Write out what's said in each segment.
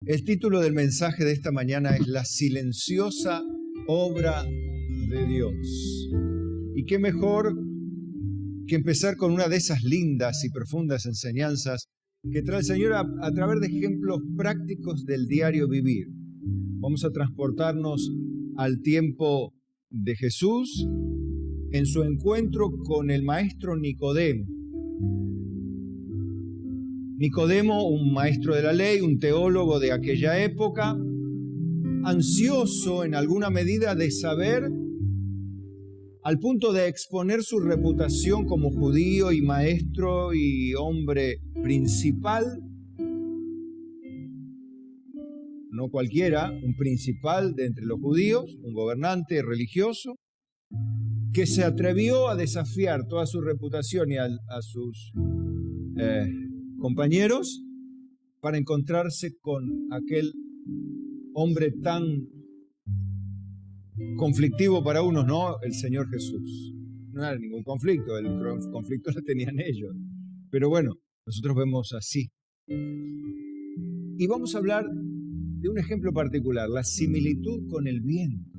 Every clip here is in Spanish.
El título del mensaje de esta mañana es La silenciosa obra de Dios. Y qué mejor que empezar con una de esas lindas y profundas enseñanzas que trae el Señor a través de ejemplos prácticos del diario vivir. Vamos a transportarnos al tiempo de Jesús en su encuentro con el maestro Nicodemo. Nicodemo, un maestro de la ley, un teólogo de aquella época, ansioso en alguna medida de saber, al punto de exponer su reputación como judío y maestro y hombre principal, no cualquiera, un principal de entre los judíos, un gobernante religioso, que se atrevió a desafiar toda su reputación y a sus compañeros para encontrarse con aquel hombre tan conflictivo para unos, ¿no? El Señor Jesús. No era ningún conflicto, el conflicto lo tenían ellos. Pero bueno, nosotros vemos así. Y vamos a hablar de un ejemplo particular, la similitud con el viento,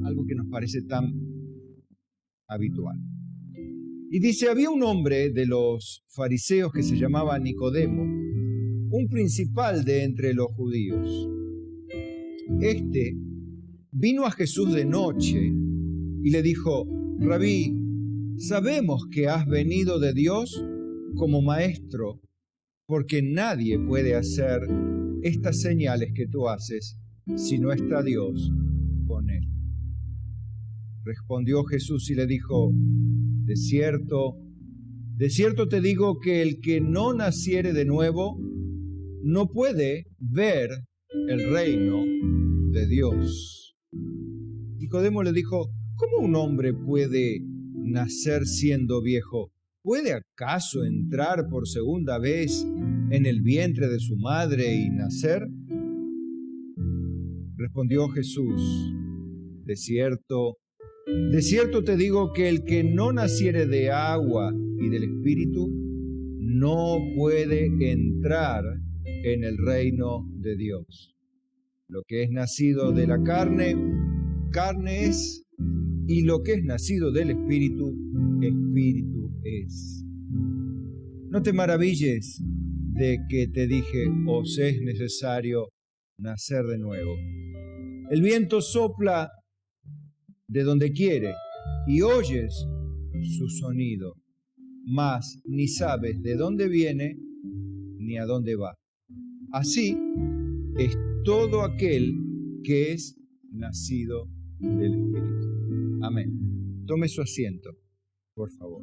algo que nos parece tan habitual. Y dice, había un hombre de los fariseos que se llamaba Nicodemo, un principal de entre los judíos. Este vino a Jesús de noche y le dijo, Rabí, sabemos que has venido de Dios como maestro, porque nadie puede hacer estas señales que tú haces si no está Dios con él. Respondió Jesús y le dijo, de cierto te digo que el que no naciere de nuevo no puede ver el reino de Dios. Nicodemo le dijo, ¿cómo un hombre puede nacer siendo viejo? ¿Puede acaso entrar por segunda vez en el vientre de su madre y nacer? Respondió Jesús, de cierto te digo que el que no naciere de agua y del Espíritu no puede entrar en el reino de Dios. Lo que es nacido de la carne, carne es, y lo que es nacido del Espíritu, Espíritu es. No te maravilles de que te dije, os es necesario nacer de nuevo. El viento sopla de donde quiere y oyes su sonido, mas ni sabes de dónde viene ni a dónde va. Así es todo aquel que es nacido del Espíritu. Amén. Tome su asiento, por favor.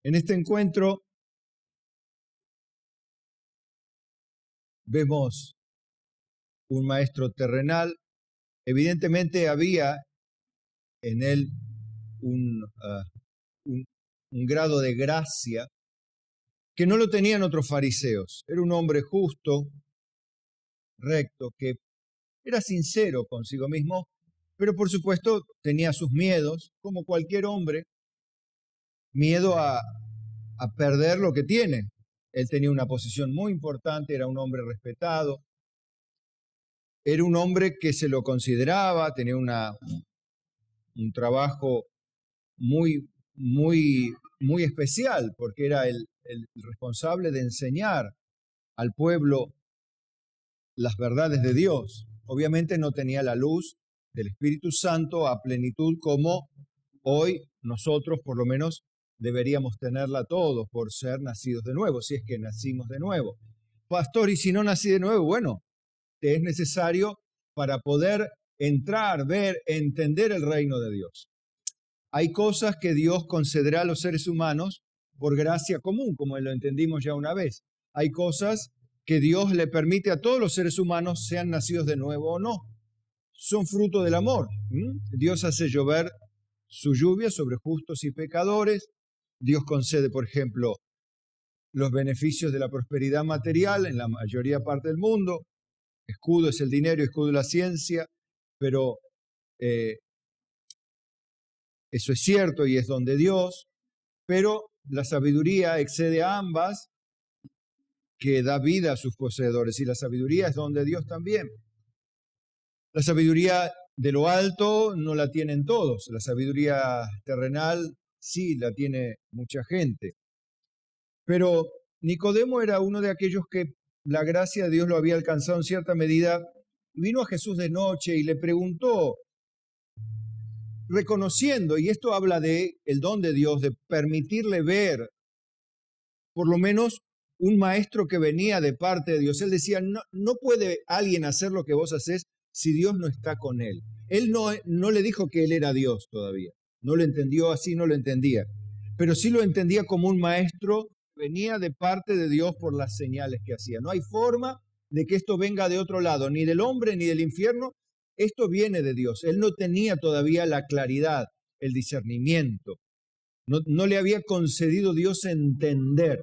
En este encuentro vemos un maestro terrenal. Evidentemente había en él un grado de gracia que no lo tenían otros fariseos. Era un hombre justo, recto, que era sincero consigo mismo, pero por supuesto tenía sus miedos, como cualquier hombre, miedo a perder lo que tiene. Él tenía una posición muy importante, era un hombre respetado, era un hombre que se lo consideraba, tenía un trabajo muy especial, porque era el responsable de enseñar al pueblo las verdades de Dios. Obviamente no tenía la luz del Espíritu Santo a plenitud como hoy nosotros por lo menos deberíamos tenerla todos por ser nacidos de nuevo, si es que nacimos de nuevo. Pastor, ¿y si no nací de nuevo? Bueno, te es necesario para poder entrar, ver, entender el reino de Dios. Hay cosas que Dios concederá a los seres humanos por gracia común, como lo entendimos ya una vez. Hay cosas que Dios le permite a todos los seres humanos, sean nacidos de nuevo o no. Son fruto del amor. Dios hace llover su lluvia sobre justos y pecadores. Dios concede, por ejemplo, los beneficios de la prosperidad material en la mayoría parte del mundo. Escudo es el dinero, escudo es la ciencia, pero Eso es cierto y es don de Dios, pero la sabiduría excede a ambas, que da vida a sus poseedores, y la sabiduría es don de Dios también. La sabiduría de lo alto no la tienen todos, la sabiduría terrenal sí la tiene mucha gente. Pero Nicodemo era uno de aquellos que la gracia de Dios lo había alcanzado en cierta medida. Vino a Jesús de noche y le preguntó, reconociendo, y esto habla de el don de Dios, de permitirle ver por lo menos un maestro que venía de parte de Dios. Él decía, no puede alguien hacer lo que vos hacés si Dios no está con él. Él no le dijo que él era Dios todavía. No lo entendió así, no lo entendía. Pero sí lo entendía como un maestro que venía de parte de Dios por las señales que hacía. No hay forma de que esto venga de otro lado, ni del hombre ni del infierno. Esto viene de Dios. Él no tenía todavía la claridad, el discernimiento. No le había concedido Dios entender.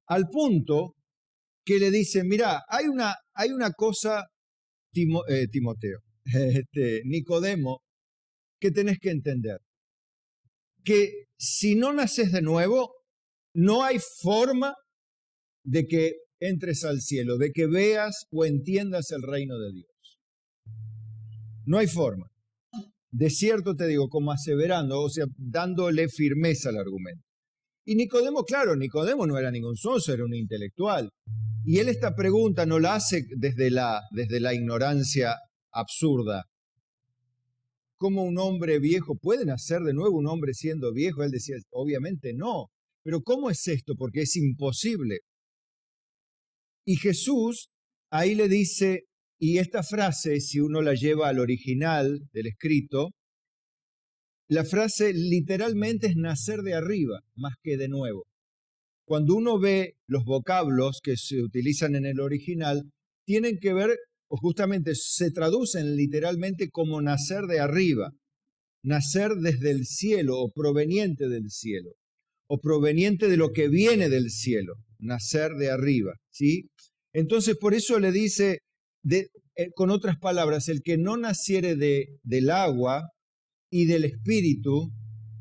Al punto que le dice, mira, hay una cosa, Timoteo, Nicodemo, que tenés que entender. Que si no naces de nuevo, no hay forma de que entres al cielo, de que veas o entiendas el reino de Dios. No hay forma. De cierto te digo, como aseverando, o sea, dándole firmeza al argumento. Y Nicodemo, claro, Nicodemo no era ningún sonso, era un intelectual. Y él esta pregunta no la hace desde la ignorancia absurda. ¿Cómo un hombre viejo puede nacer de nuevo un hombre siendo viejo? Él decía, obviamente no. Pero ¿cómo es esto? Porque es imposible. Y Jesús ahí le dice, y esta frase, si uno la lleva al original del escrito, la frase literalmente es nacer de arriba, más que de nuevo. Cuando uno ve los vocablos que se utilizan en el original, tienen que ver, o justamente se traducen literalmente como nacer de arriba, nacer desde el cielo o proveniente del cielo, o proveniente de lo que viene del cielo, nacer de arriba, ¿sí? Entonces, por eso le dice, con otras palabras, el que no naciere del agua y del espíritu,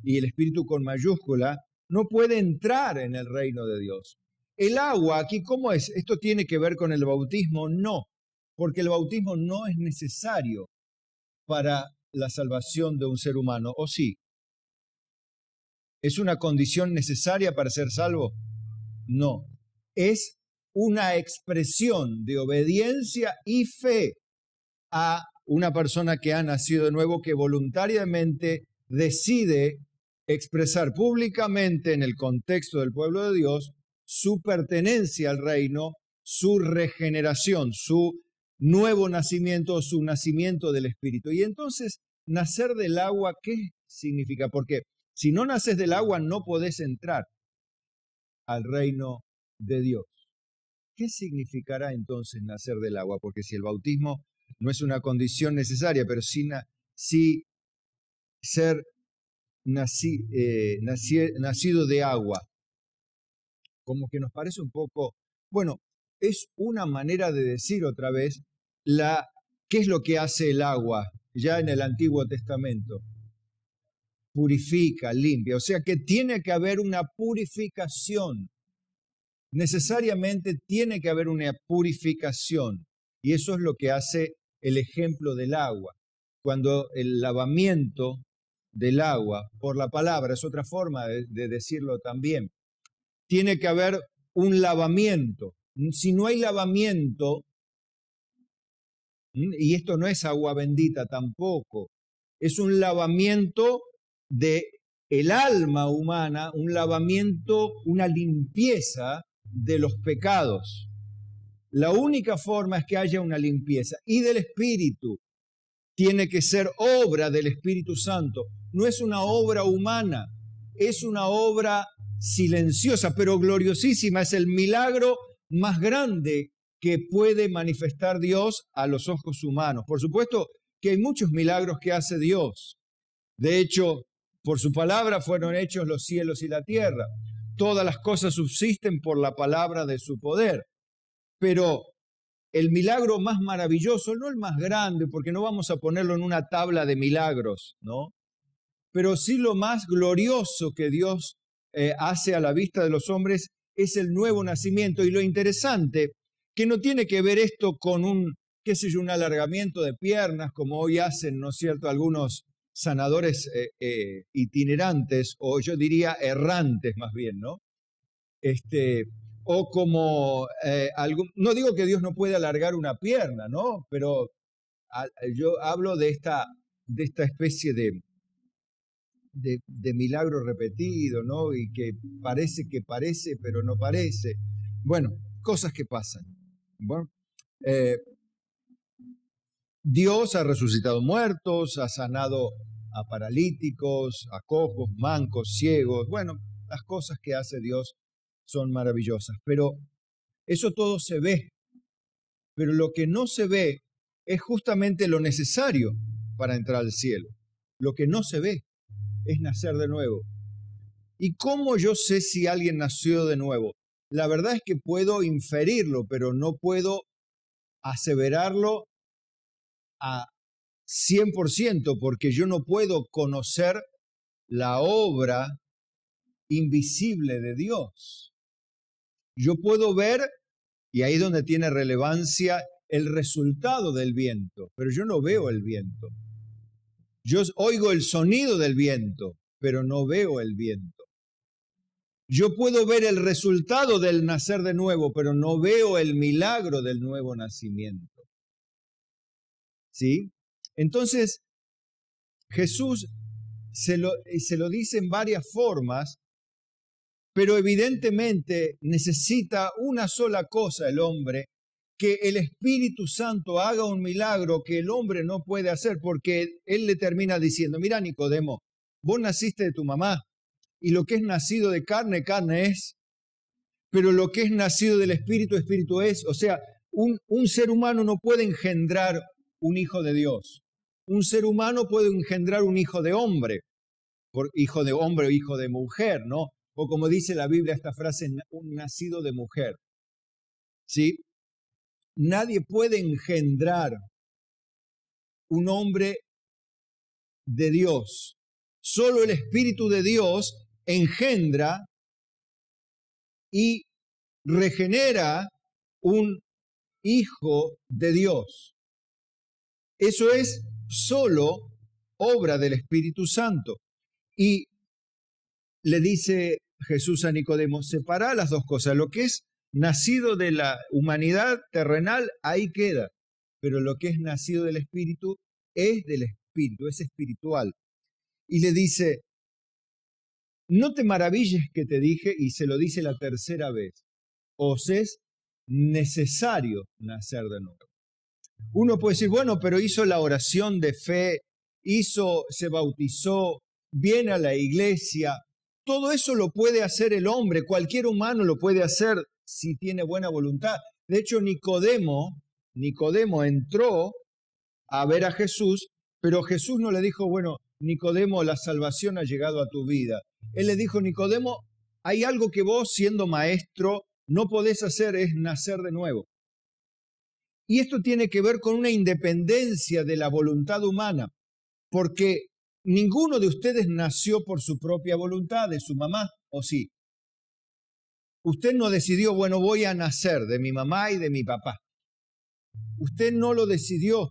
y el espíritu con mayúscula, no puede entrar en el reino de Dios. El agua, aquí, ¿cómo es? ¿Esto tiene que ver con el bautismo? No, porque el bautismo no es necesario para la salvación de un ser humano, ¿o sí? ¿Es una condición necesaria para ser salvo? No. Es una expresión de obediencia y fe a una persona que ha nacido de nuevo, que voluntariamente decide expresar públicamente en el contexto del pueblo de Dios su pertenencia al reino, su regeneración, su nuevo nacimiento, su nacimiento del Espíritu. Y entonces, nacer del agua, ¿qué significa? Porque si no naces del agua, no podés entrar al reino de Dios. ¿Qué significará entonces nacer del agua? Porque si el bautismo no es una condición necesaria, pero sí ser nacido de agua, como que nos parece un poco, bueno, es una manera de decir otra vez ¿qué es lo que hace el agua ya en el Antiguo Testamento? Purifica, limpia, o sea que tiene que haber una purificación. Necesariamente tiene que haber una purificación, y eso es lo que hace el ejemplo del agua. Cuando el lavamiento del agua, por la palabra, es otra forma de decirlo también, tiene que haber un lavamiento. Si no hay lavamiento, y esto no es agua bendita tampoco, es un lavamiento de el alma humana, un lavamiento, una limpieza de los pecados. La única forma es que haya una limpieza. Y del Espíritu. Tiene que ser obra del Espíritu Santo. No es una obra humana, es una obra silenciosa, pero gloriosísima. Es el milagro más grande que puede manifestar Dios a los ojos humanos. Por supuesto que hay muchos milagros que hace Dios. De hecho, por su palabra fueron hechos los cielos y la tierra. Todas las cosas subsisten por la palabra de su poder. Pero el milagro más maravilloso, no el más grande, porque no vamos a ponerlo en una tabla de milagros, ¿no? pero sí lo más glorioso que Dios hace a la vista de los hombres es el nuevo nacimiento. Y lo interesante, que no tiene que ver esto con un alargamiento de piernas, como hoy hacen, ¿no es cierto?, algunos sanadores itinerantes, o yo diría errantes más bien, ¿no? O como, no digo que Dios no puede alargar una pierna, ¿no? Pero yo hablo de esta especie de milagro repetido, ¿no? Y que parece, pero no parece. Bueno, cosas que pasan. Bueno, Dios ha resucitado muertos, ha sanado a paralíticos, a cojos, mancos, ciegos. Bueno, las cosas que hace Dios son maravillosas, pero eso todo se ve. Pero lo que no se ve es justamente lo necesario para entrar al cielo. Lo que no se ve es nacer de nuevo. ¿Y cómo yo sé si alguien nació de nuevo? La verdad es que puedo inferirlo, pero no puedo aseverarlo a 100%, porque yo no puedo conocer la obra invisible de Dios. Yo puedo ver, y ahí es donde tiene relevancia, el resultado del viento, pero yo no veo el viento. Yo oigo el sonido del viento, pero no veo el viento. Yo puedo ver el resultado del nacer de nuevo, pero no veo el milagro del nuevo nacimiento. ¿Sí? Entonces, Jesús se lo dice en varias formas, pero evidentemente necesita una sola cosa el hombre, que el Espíritu Santo haga un milagro que el hombre no puede hacer, porque él le termina diciendo, mira Nicodemo, vos naciste de tu mamá, y lo que es nacido de carne, carne es, pero lo que es nacido del Espíritu, Espíritu es. O sea, un ser humano no puede engendrar un hijo de Dios. Un ser humano puede engendrar un hijo de hombre o hijo de mujer, ¿no? O como dice la Biblia esta frase, un nacido de mujer. ¿Sí? Nadie puede engendrar un hombre de Dios. Solo el Espíritu de Dios engendra y regenera un hijo de Dios. Eso es solo obra del Espíritu Santo. Y le dice Jesús a Nicodemo, separa las dos cosas. Lo que es nacido de la humanidad terrenal, ahí queda. Pero lo que es nacido del Espíritu es del Espíritu, es espiritual. Y le dice, no te maravilles que te dije, y se lo dice la tercera vez, os es necesario nacer de nuevo. Uno puede decir, bueno, pero hizo la oración de fe, se bautizó, viene a la iglesia. Todo eso lo puede hacer el hombre, cualquier humano lo puede hacer si tiene buena voluntad. De hecho, Nicodemo entró a ver a Jesús, pero Jesús no le dijo, bueno, Nicodemo, la salvación ha llegado a tu vida. Él le dijo, Nicodemo, hay algo que vos, siendo maestro, no podés hacer, es nacer de nuevo. Y esto tiene que ver con una independencia de la voluntad humana, porque ninguno de ustedes nació por su propia voluntad, de su mamá, ¿o sí? Usted no decidió, bueno, voy a nacer de mi mamá y de mi papá. Usted no lo decidió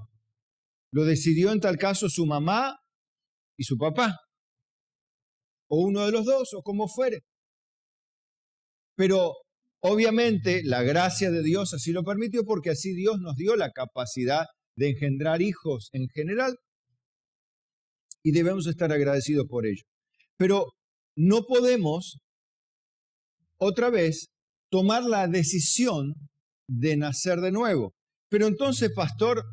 en tal caso su mamá y su papá, o uno de los dos, o como fuere. Pero obviamente la gracia de Dios así lo permitió, porque así Dios nos dio la capacidad de engendrar hijos en general y debemos estar agradecidos por ello. Pero no podemos, otra vez, tomar la decisión de nacer de nuevo. Pero entonces, pastor,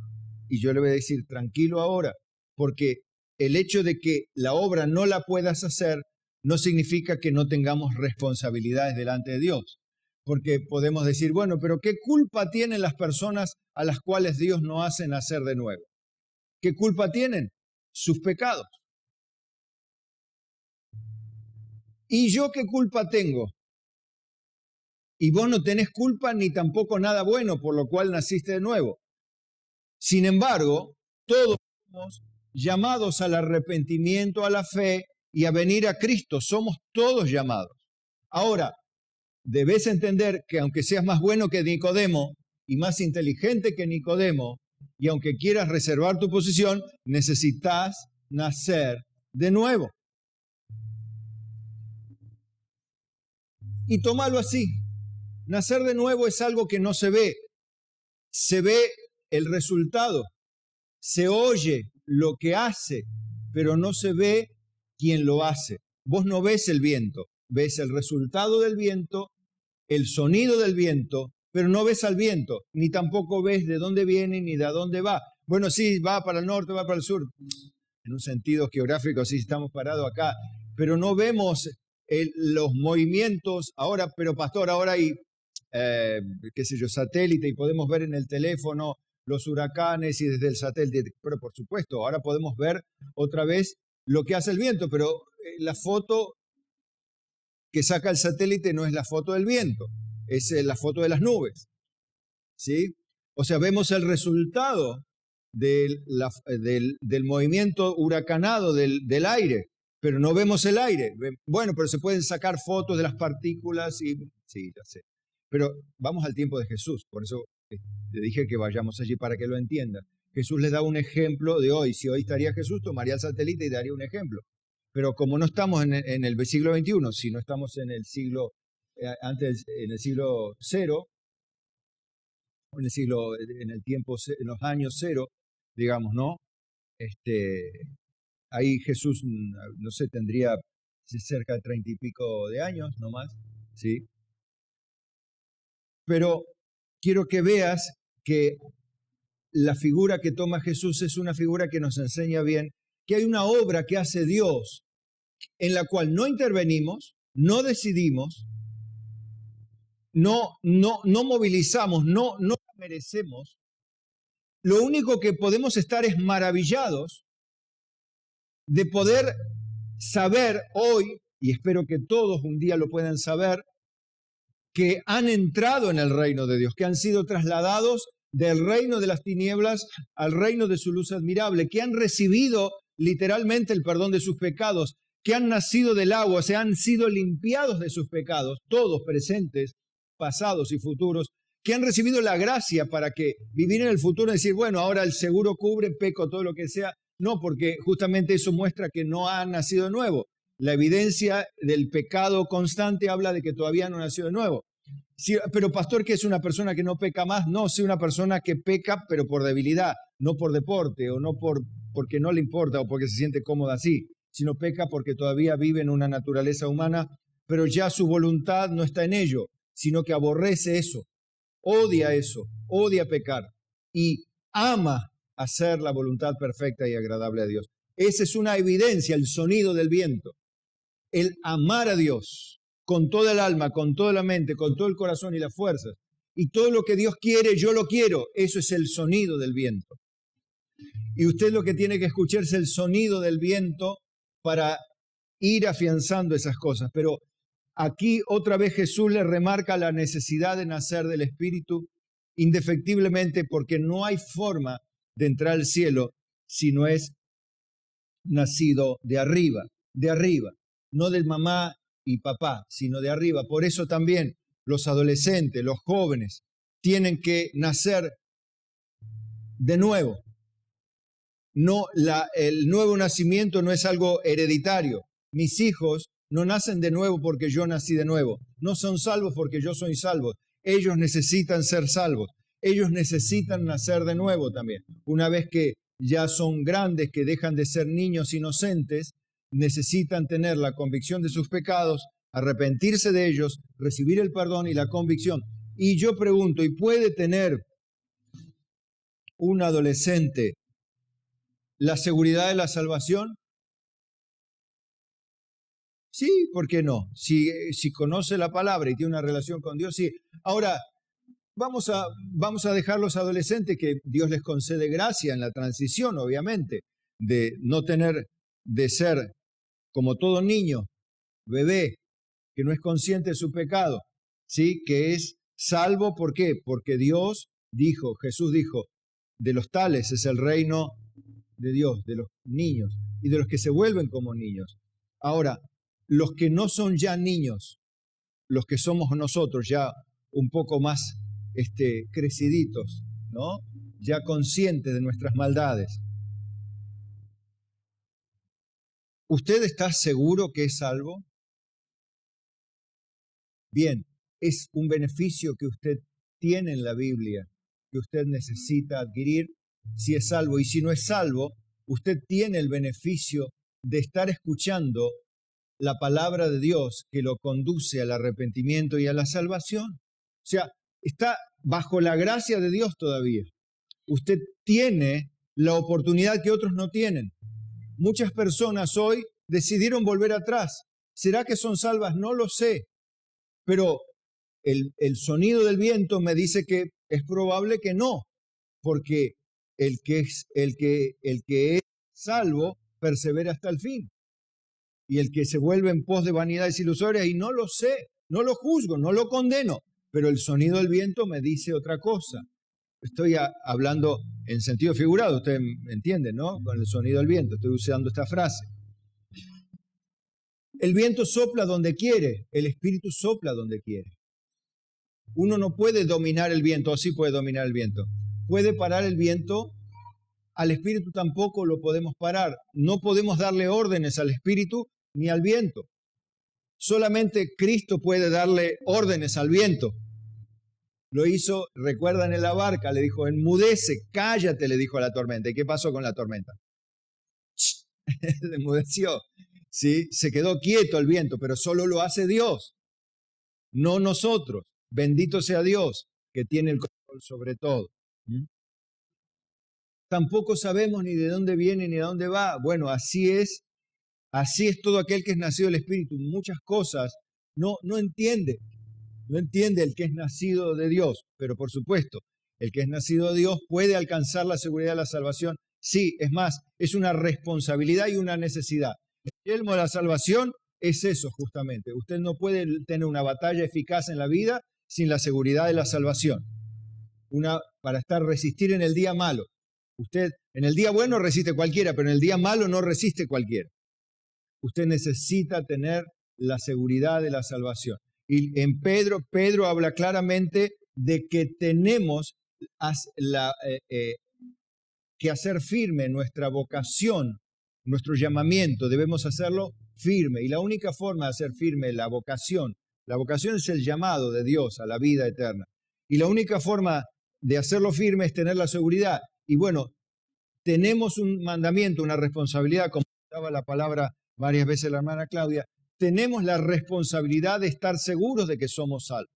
y yo le voy a decir tranquilo ahora, porque el hecho de que la obra no la puedas hacer no significa que no tengamos responsabilidades delante de Dios. Porque podemos decir, bueno, pero ¿qué culpa tienen las personas a las cuales Dios no hace nacer de nuevo? ¿Qué culpa tienen? Sus pecados. ¿Y yo qué culpa tengo? Y vos no tenés culpa ni tampoco nada bueno, por lo cual naciste de nuevo. Sin embargo, todos somos llamados al arrepentimiento, a la fe y a venir a Cristo. Somos todos llamados. Ahora, debes entender que aunque seas más bueno que Nicodemo y más inteligente que Nicodemo, y aunque quieras reservar tu posición, necesitas nacer de nuevo. Y tómalo así. Nacer de nuevo es algo que no se ve. Se ve el resultado. Se oye lo que hace, pero no se ve quién lo hace. Vos no ves el viento, ves el resultado del viento, el sonido del viento, pero no ves al viento, ni tampoco ves de dónde viene ni de dónde va. Bueno, sí, va para el norte, va para el sur. En un sentido geográfico, sí, estamos parados acá, pero no vemos los movimientos ahora, pero pastor, ahora hay, qué sé yo, satélite y podemos ver en el teléfono los huracanes y desde el satélite, pero por supuesto, ahora podemos ver otra vez lo que hace el viento, pero la foto que saca el satélite no es la foto del viento, es la foto de las nubes, ¿sí? O sea, vemos el resultado del movimiento huracanado del aire, pero no vemos el aire. Bueno, pero se pueden sacar fotos de las partículas y sí, ya sé. Pero vamos al tiempo de Jesús, por eso te dije que vayamos allí para que lo entiendan. Jesús les da un ejemplo de hoy. Si hoy estaría Jesús, tomaría el satélite y daría un ejemplo. Pero como no estamos en el siglo XXI, si no estamos en el siglo, en el siglo cero, en el tiempo, en los años cero, digamos, ¿no? Ahí Jesús, no sé, tendría cerca de 30 y pico de años, no más, ¿sí? Pero quiero que veas que la figura que toma Jesús es una figura que nos enseña bien que hay una obra que hace Dios en la cual no intervenimos, no decidimos, no movilizamos, no merecemos. Lo único que podemos estar es maravillados de poder saber hoy, y espero que todos un día lo puedan saber, que han entrado en el reino de Dios, que han sido trasladados del reino de las tinieblas al reino de su luz admirable, que han recibido literalmente el perdón de sus pecados, que han nacido del agua, se han sido limpiados de sus pecados, todos presentes, pasados y futuros, que han recibido la gracia para que vivir en el futuro y decir, bueno, ahora el seguro cubre, peco, todo lo que sea. No, porque justamente eso muestra que no han nacido de nuevo. La evidencia del pecado constante habla de que todavía no nació de nuevo. Sí, pero pastor, ¿qué es una persona que no peca más? No, sí, una persona que peca, pero por debilidad, no por deporte, o no porque no le importa, o porque se siente cómoda así, sino peca porque todavía vive en una naturaleza humana, pero ya su voluntad no está en ello, sino que aborrece eso, odia pecar, y ama hacer la voluntad perfecta y agradable a Dios. Esa es una evidencia, el sonido del viento, el amar a Dios con toda el alma, con toda la mente, con todo el corazón y las fuerzas. Y todo lo que Dios quiere, yo lo quiero. Eso es el sonido del viento. Y usted lo que tiene que escuchar es el sonido del viento para ir afianzando esas cosas. Pero aquí otra vez Jesús le remarca la necesidad de nacer del Espíritu indefectiblemente, porque no hay forma de entrar al cielo si no es nacido de arriba, no de mamá y papá, sino de arriba. Por eso también los adolescentes, los jóvenes, tienen que nacer de nuevo. El nuevo nacimiento no es algo hereditario. Mis hijos no nacen de nuevo porque yo nací de nuevo. No son salvos porque yo soy salvo. Ellos necesitan ser salvos. Ellos necesitan nacer de nuevo también. Una vez que ya son grandes, que dejan de ser niños inocentes, necesitan tener la convicción de sus pecados, arrepentirse de ellos, recibir el perdón y la convicción. Y yo pregunto, ¿y puede tener un adolescente la seguridad de la salvación? Sí, ¿por qué no? Si conoce la palabra y tiene una relación con Dios, sí. Ahora, vamos a dejar los adolescentes, que Dios les concede gracia en la transición, obviamente, de no tener, de ser como todo niño, bebé, que no es consciente de su pecado, ¿sí? Que es salvo, ¿por qué? Porque Dios dijo, Jesús dijo, de los tales es el reino de Dios, de los niños y de los que se vuelven como niños. Ahora, los que no son ya niños, los que somos nosotros ya un poco más creciditos, ¿no? Ya conscientes de nuestras maldades. ¿Usted está seguro que es salvo? Bien, es un beneficio que usted tiene en la Biblia, que usted necesita adquirir si es salvo. Y si no es salvo, usted tiene el beneficio de estar escuchando la palabra de Dios que lo conduce al arrepentimiento y a la salvación. O sea, está bajo la gracia de Dios todavía. Usted tiene la oportunidad que otros no tienen. Muchas personas hoy decidieron volver atrás. ¿Será que son salvas? No lo sé. Pero el sonido del viento me dice que es probable que no, porque el que es salvo persevera hasta el fin. Y el que se vuelve en pos de vanidades ilusorias, y no lo sé, no lo juzgo, no lo condeno, pero el sonido del viento me dice otra cosa. Estoy hablando en sentido figurado, usted me entiende, ¿no? Con el sonido del viento, estoy usando esta frase. El viento sopla donde quiere, el espíritu sopla donde quiere. Uno no puede dominar el viento, o sí puede dominar el viento. Puede parar el viento, al espíritu tampoco lo podemos parar. No podemos darle órdenes al espíritu ni al viento. Solamente Cristo puede darle órdenes al viento. Lo hizo, recuerdan, en la barca, le dijo, enmudece, cállate, le dijo a la tormenta. ¿Y qué pasó con la tormenta? Enmudeció, ¿sí? Se quedó quieto el viento, pero solo lo hace Dios, no nosotros. Bendito sea Dios, que tiene el control sobre todo. Tampoco sabemos ni de dónde viene ni de dónde va. Bueno, así es todo aquel que es nacido del Espíritu. Muchas cosas no entiende el que es nacido de Dios, pero por supuesto, el que es nacido de Dios puede alcanzar la seguridad de la salvación. Sí, es más, es una responsabilidad y una necesidad. El yelmo de la salvación es eso justamente. Usted no puede tener una batalla eficaz en la vida sin la seguridad de la salvación. Para resistir en el día malo. Usted en el día bueno resiste cualquiera, pero en el día malo no resiste cualquiera. Usted necesita tener la seguridad de la salvación. Y en Pedro habla claramente de que tenemos que hacer firme nuestra vocación, nuestro llamamiento, debemos hacerlo firme. Y la única forma de hacer firme la vocación es el llamado de Dios a la vida eterna. Y la única forma de hacerlo firme es tener la seguridad. Y bueno, tenemos un mandamiento, una responsabilidad, como daba la palabra varias veces la hermana Claudia, tenemos la responsabilidad de estar seguros de que somos salvos.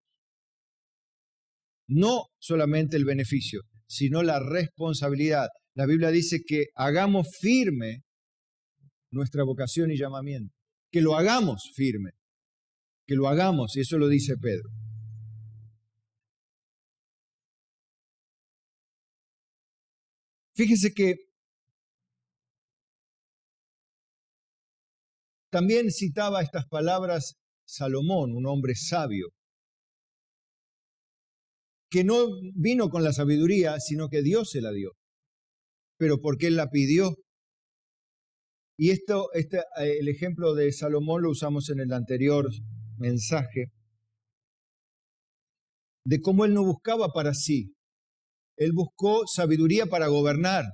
No solamente el beneficio, sino la responsabilidad. La Biblia dice que hagamos firme nuestra vocación y llamamiento, que lo hagamos firme, que lo hagamos, y eso lo dice Pedro. Fíjese que también citaba estas palabras Salomón, un hombre sabio, que no vino con la sabiduría, sino que Dios se la dio, pero porque Él la pidió. Y el ejemplo de Salomón lo usamos en el anterior mensaje, de cómo él no buscaba para sí, él buscó sabiduría para gobernar.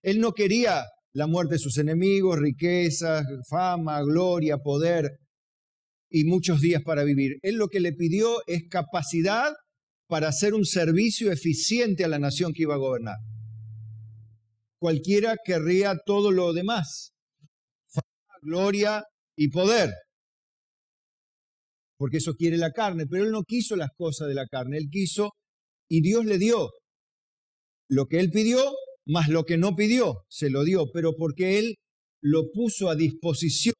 Él no quería la muerte de sus enemigos, riquezas, fama, gloria, poder y muchos días para vivir. Él lo que le pidió es capacidad para hacer un servicio eficiente a la nación que iba a gobernar. Cualquiera querría todo lo demás, fama, gloria y poder, porque eso quiere la carne, pero él no quiso las cosas de la carne, él quiso y Dios le dio lo que él pidió, más lo que no pidió, se lo dio, pero porque él lo puso a disposición,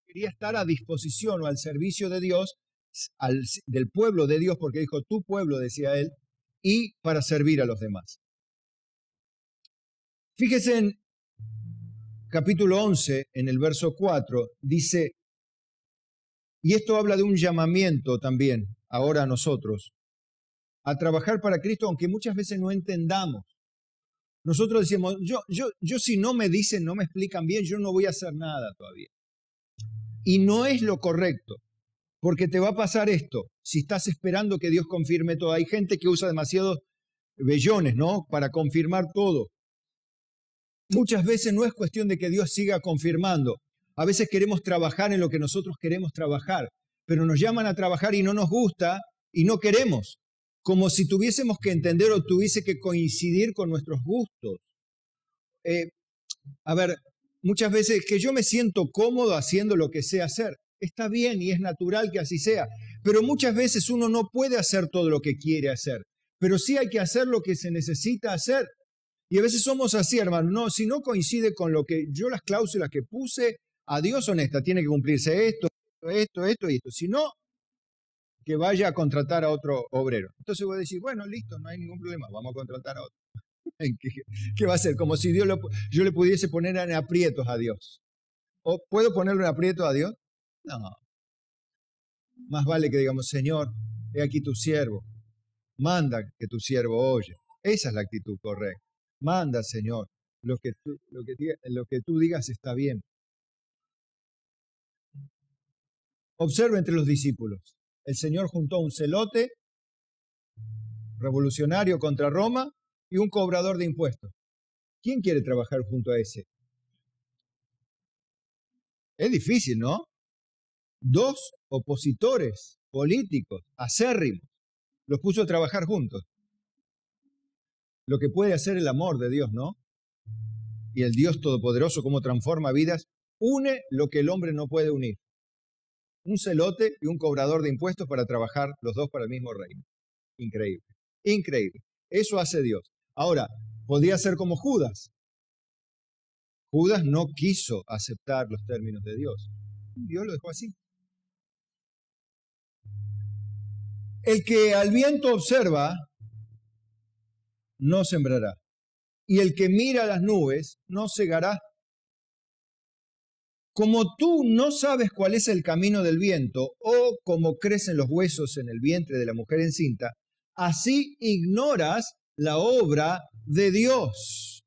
quería estar a disposición o al servicio de Dios, del pueblo de Dios, porque dijo, tu pueblo, decía él, y para servir a los demás. Fíjese en capítulo 11, en el verso 4, dice, y esto habla de un llamamiento también, ahora a nosotros, a trabajar para Cristo, aunque muchas veces no entendamos Nosotros decimos, yo si no me dicen, no me explican bien, yo no voy a hacer nada todavía. Y no es lo correcto, porque te va a pasar esto, si estás esperando que Dios confirme todo. Hay gente que usa demasiados vellones, ¿no? Para confirmar todo. Muchas veces no es cuestión de que Dios siga confirmando. A veces queremos trabajar en lo que nosotros queremos trabajar, pero nos llaman a trabajar y no nos gusta y no queremos. Como si tuviésemos que entender o tuviese que coincidir con nuestros gustos. A ver, muchas veces que yo me siento cómodo haciendo lo que sé hacer. Está bien y es natural que así sea, pero muchas veces uno no puede hacer todo lo que quiere hacer, pero sí hay que hacer lo que se necesita hacer. Y a veces somos así, hermano. No, si no coincide con lo que yo, las cláusulas que puse, adiós honesta, tiene que cumplirse esto y esto. Si no, que vaya a contratar a otro obrero. Entonces voy a decir, bueno, listo, no hay ningún problema, vamos a contratar a otro. ¿Qué va a hacer? Como si yo le pudiese poner en aprietos a Dios. ¿O puedo ponerle en aprietos a Dios? No. Más vale que digamos, Señor, he aquí tu siervo. Manda que tu siervo oye. Esa es la actitud correcta. Manda, Señor. Lo que tú digas está bien. Observa entre los discípulos. El Señor juntó a un celote revolucionario contra Roma y un cobrador de impuestos. ¿Quién quiere trabajar junto a ese? Es difícil, ¿no? Dos opositores políticos, acérrimos, los puso a trabajar juntos. Lo que puede hacer el amor de Dios, ¿no? Y el Dios Todopoderoso, cómo transforma vidas, une lo que el hombre no puede unir. Un celote y un cobrador de impuestos para trabajar los dos para el mismo reino. Increíble, increíble. Eso hace Dios. Ahora, podría ser como Judas. Judas no quiso aceptar los términos de Dios. Dios lo dejó así. El que al viento observa, no sembrará. Y el que mira las nubes, no cegará. Como tú no sabes cuál es el camino del viento o cómo crecen los huesos en el vientre de la mujer encinta, así ignoras la obra de Dios.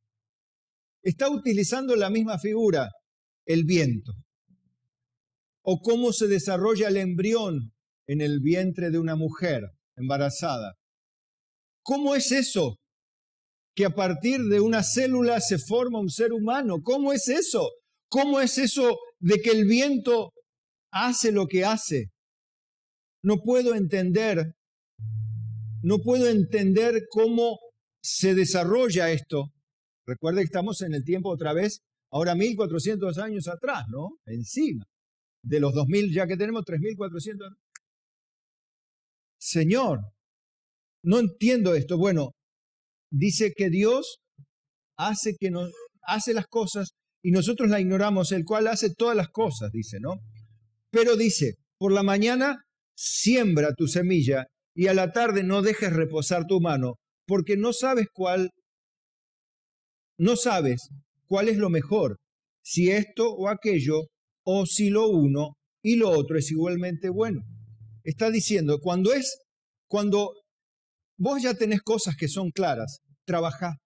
Está utilizando la misma figura, el viento. O cómo se desarrolla el embrión en el vientre de una mujer embarazada. ¿Cómo es eso? Que a partir de una célula se forma un ser humano. ¿Cómo es eso? ¿Cómo es eso de que el viento hace lo que hace? No puedo entender cómo se desarrolla esto. Recuerda que estamos en el tiempo otra vez, ahora 1400 años atrás, ¿no? Encima de los 2000 ya que tenemos 3400. Señor, no entiendo esto. Bueno, dice que Dios hace las cosas y nosotros la ignoramos, el cual hace todas las cosas, dice, ¿no? Pero dice, por la mañana siembra tu semilla y a la tarde no dejes reposar tu mano, porque no sabes cuál es lo mejor, si esto o aquello, o si lo uno y lo otro es igualmente bueno. Está diciendo, cuando vos ya tenés cosas que son claras, trabajá.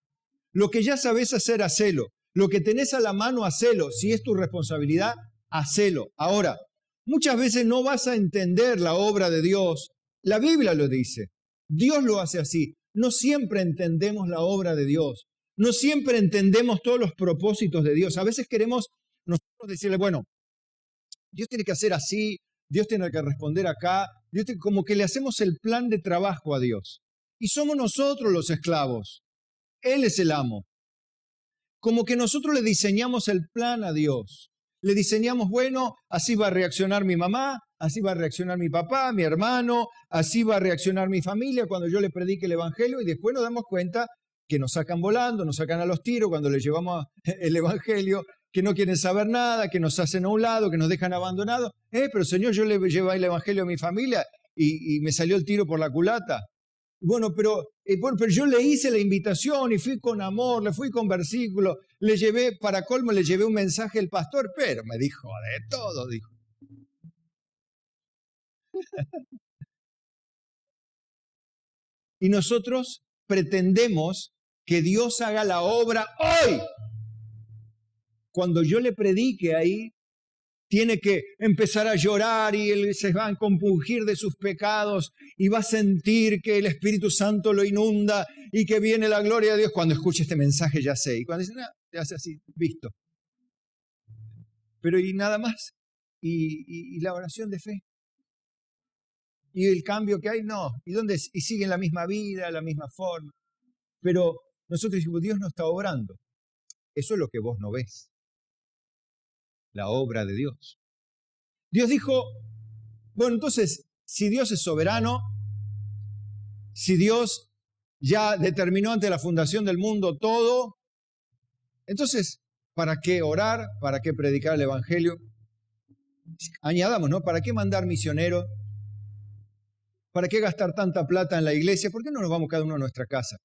Lo que ya sabés hacer, hacelo. Lo que tenés a la mano, hacelo. Si es tu responsabilidad, hacelo. Ahora, muchas veces no vas a entender la obra de Dios. La Biblia lo dice. Dios lo hace así. No siempre entendemos la obra de Dios. No siempre entendemos todos los propósitos de Dios. A veces queremos nosotros decirle, bueno, Dios tiene que hacer así, Dios tiene que responder acá. Como que le hacemos el plan de trabajo a Dios. Y somos nosotros los esclavos. Él es el amo. Como que nosotros le diseñamos el plan a Dios. Le diseñamos, bueno, así va a reaccionar mi mamá, así va a reaccionar mi papá, mi hermano, así va a reaccionar mi familia cuando yo le predique el Evangelio, y después nos damos cuenta que nos sacan volando, nos sacan a los tiros cuando le llevamos el Evangelio, que no quieren saber nada, que nos hacen a un lado, que nos dejan abandonados. Pero Señor, yo le llevé el Evangelio a mi familia y me salió el tiro por la culata. Bueno, pero yo le hice la invitación y fui con amor, le fui con versículos, le llevé, para colmo, le llevé un mensaje al pastor, pero me dijo de todo, dijo. Y nosotros pretendemos que Dios haga la obra hoy. Cuando yo le predique ahí, tiene que empezar a llorar y él se va a compungir de sus pecados y va a sentir que el Espíritu Santo lo inunda y que viene la gloria de Dios. Cuando escuche este mensaje ya sé. Y cuando dice, no, ya hace así, visto. Pero y nada más. Y la oración de fe. Y el cambio que hay, no. Y siguen la misma vida, la misma forma. Pero nosotros decimos, Dios no está obrando. Eso es lo que vos no ves. La obra de Dios. Dios dijo, bueno, entonces, si Dios es soberano, si Dios ya determinó ante la fundación del mundo todo, entonces, ¿para qué orar? ¿Para qué predicar el Evangelio? Añadamos, ¿no? ¿Para qué mandar misioneros? ¿Para qué gastar tanta plata en la iglesia? ¿Por qué no nos vamos cada uno a nuestra casa?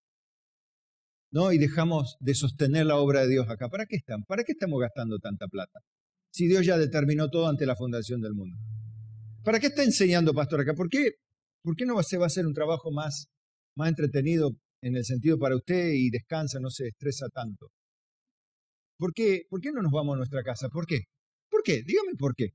¿No? Y dejamos de sostener la obra de Dios acá. ¿Para qué están? ¿Para qué estamos gastando tanta plata? Si Dios ya determinó todo ante la fundación del mundo. ¿Para qué está enseñando, pastor, acá? ¿Por qué no se va a hacer un trabajo más entretenido en el sentido para usted y descansa, no se estresa tanto? ¿Por qué no nos vamos a nuestra casa? ¿Por qué? ¿Por qué? Dígame por qué.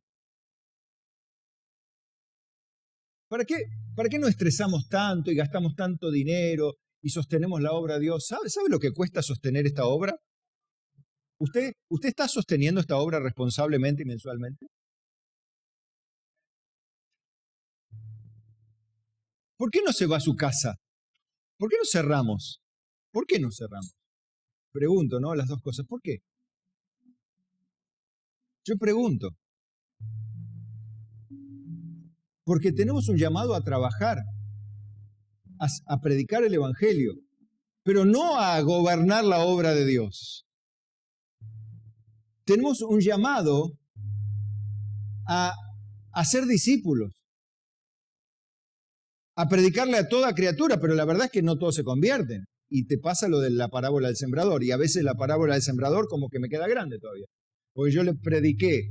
¿Para qué nos estresamos tanto y gastamos tanto dinero y sostenemos la obra de Dios? ¿Sabe lo que cuesta sostener esta obra? ¿Usted está sosteniendo esta obra responsablemente y mensualmente? ¿Por qué no se va a su casa? ¿Por qué no cerramos? ¿Por qué no cerramos? Pregunto, ¿no? Las dos cosas. ¿Por qué? Yo pregunto. Porque tenemos un llamado a trabajar, a predicar el Evangelio, pero no a gobernar la obra de Dios. Tenemos un llamado a ser discípulos, a predicarle a toda criatura, pero la verdad es que no todos se convierten. Y te pasa lo de la parábola del sembrador, y a veces la parábola del sembrador como que me queda grande todavía, porque yo le prediqué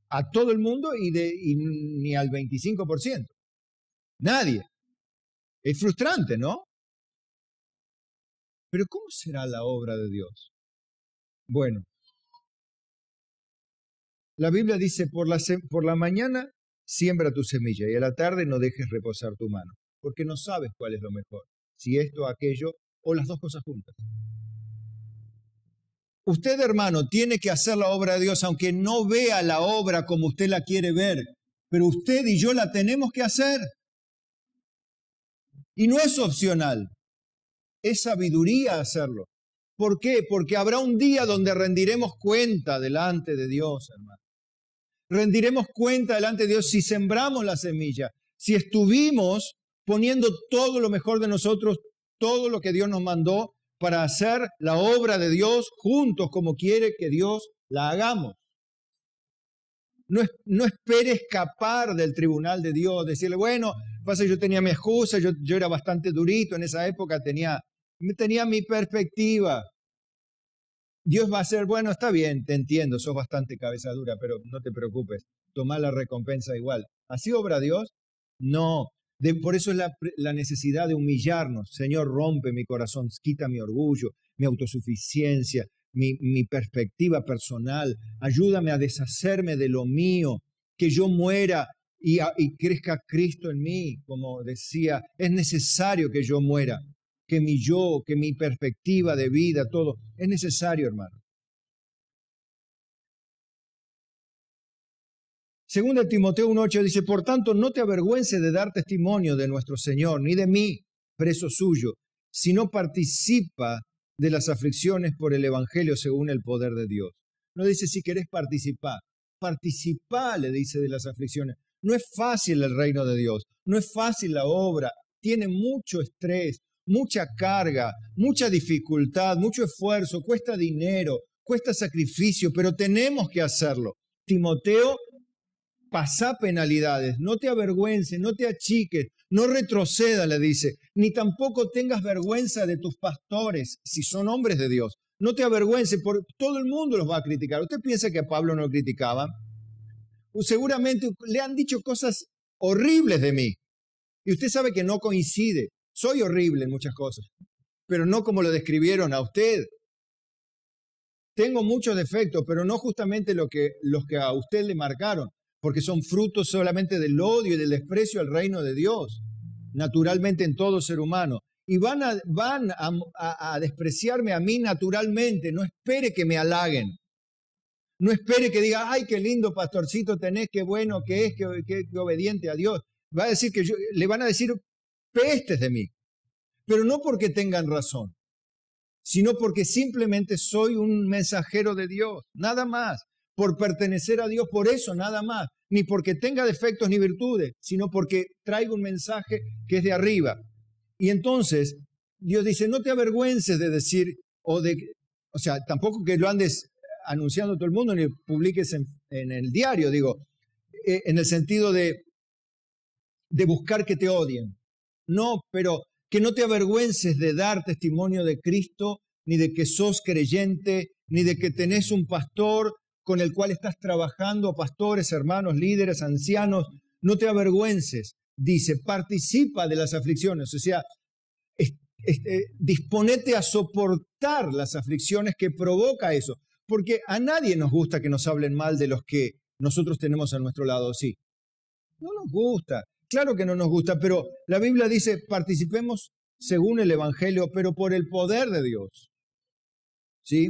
a todo el mundo y ni al 25%. Nadie. Es frustrante, ¿no? Pero ¿cómo será la obra de Dios? Bueno, la Biblia dice, por la mañana siembra tu semilla y a la tarde no dejes reposar tu mano, porque no sabes cuál es lo mejor, si esto, aquello o las dos cosas juntas. Usted, hermano, tiene que hacer la obra de Dios, aunque no vea la obra como usted la quiere ver, pero usted y yo la tenemos que hacer. Y no es opcional, es sabiduría hacerlo. ¿Por qué? Porque habrá un día donde rendiremos cuenta delante de Dios, hermano. Rendiremos cuenta delante de Dios si sembramos la semilla, si estuvimos poniendo todo lo mejor de nosotros, todo lo que Dios nos mandó para hacer la obra de Dios juntos como quiere que Dios la hagamos. No espere escapar del tribunal de Dios, decirle, bueno, pasa que yo tenía mi excusa, yo era bastante durito en esa época, tenía mi perspectiva. Dios va a ser, bueno, está bien, te entiendo, sos bastante cabeza dura, pero no te preocupes, toma la recompensa igual. ¿Así obra Dios? No. Por eso es la necesidad de humillarnos. Señor, rompe mi corazón, quita mi orgullo, mi autosuficiencia, mi perspectiva personal. Ayúdame a deshacerme de lo mío, que yo muera y crezca Cristo en mí. Como decía, es necesario que yo muera. Que mi yo, que mi perspectiva de vida, todo, es necesario, hermano. Según de Timoteo 1:8 dice, por tanto, no te avergüences de dar testimonio de nuestro Señor, ni de mí, preso suyo, sino participa de las aflicciones por el Evangelio según el poder de Dios. No dice si querés participar, participá, le dice, de las aflicciones. No es fácil el reino de Dios, no es fácil la obra, tiene mucho estrés, mucha carga, mucha dificultad, mucho esfuerzo, cuesta dinero, cuesta sacrificio, pero tenemos que hacerlo. Timoteo, pasá penalidades, no te avergüences, no te achiques, no retroceda, le dice, ni tampoco tengas vergüenza de tus pastores, si son hombres de Dios. No te avergüences, porque todo el mundo los va a criticar. ¿Usted piensa que a Pablo no lo criticaban? Seguramente le han dicho cosas horribles de mí, y usted sabe que no coincide. Soy horrible en muchas cosas. pero no como lo describieron a usted. Tengo muchos defectos, pero no justamente los que a usted le marcaron, porque son frutos solamente del odio y del desprecio al reino de Dios, naturalmente en todo ser humano. Y van a despreciarme a mí naturalmente. No espere que me halaguen. No espere que diga, ay, qué lindo pastorcito tenés, qué bueno que es, qué obediente a Dios. Va a decir le van a decir pestes de mí, pero no porque tengan razón, sino porque simplemente soy un mensajero de Dios, nada más, por pertenecer a Dios, por eso nada más, ni porque tenga defectos ni virtudes, sino porque traigo un mensaje que es de arriba. Y entonces Dios dice, no te avergüences de decir, o sea, tampoco que lo andes anunciando a todo el mundo ni publiques en el diario, digo, en el sentido de buscar que te odien. No, pero que no te avergüences de dar testimonio de Cristo, ni de que sos creyente, ni de que tenés un pastor con el cual estás trabajando, pastores, hermanos, líderes, ancianos. No te avergüences, dice, participa de las aflicciones, o sea, disponete a soportar las aflicciones que provoca eso, porque a nadie nos gusta que nos hablen mal de los que nosotros tenemos a nuestro lado, sí. No nos gusta, claro que no nos gusta, pero la Biblia dice, participemos según el Evangelio, pero por el poder de Dios. ¿Sí?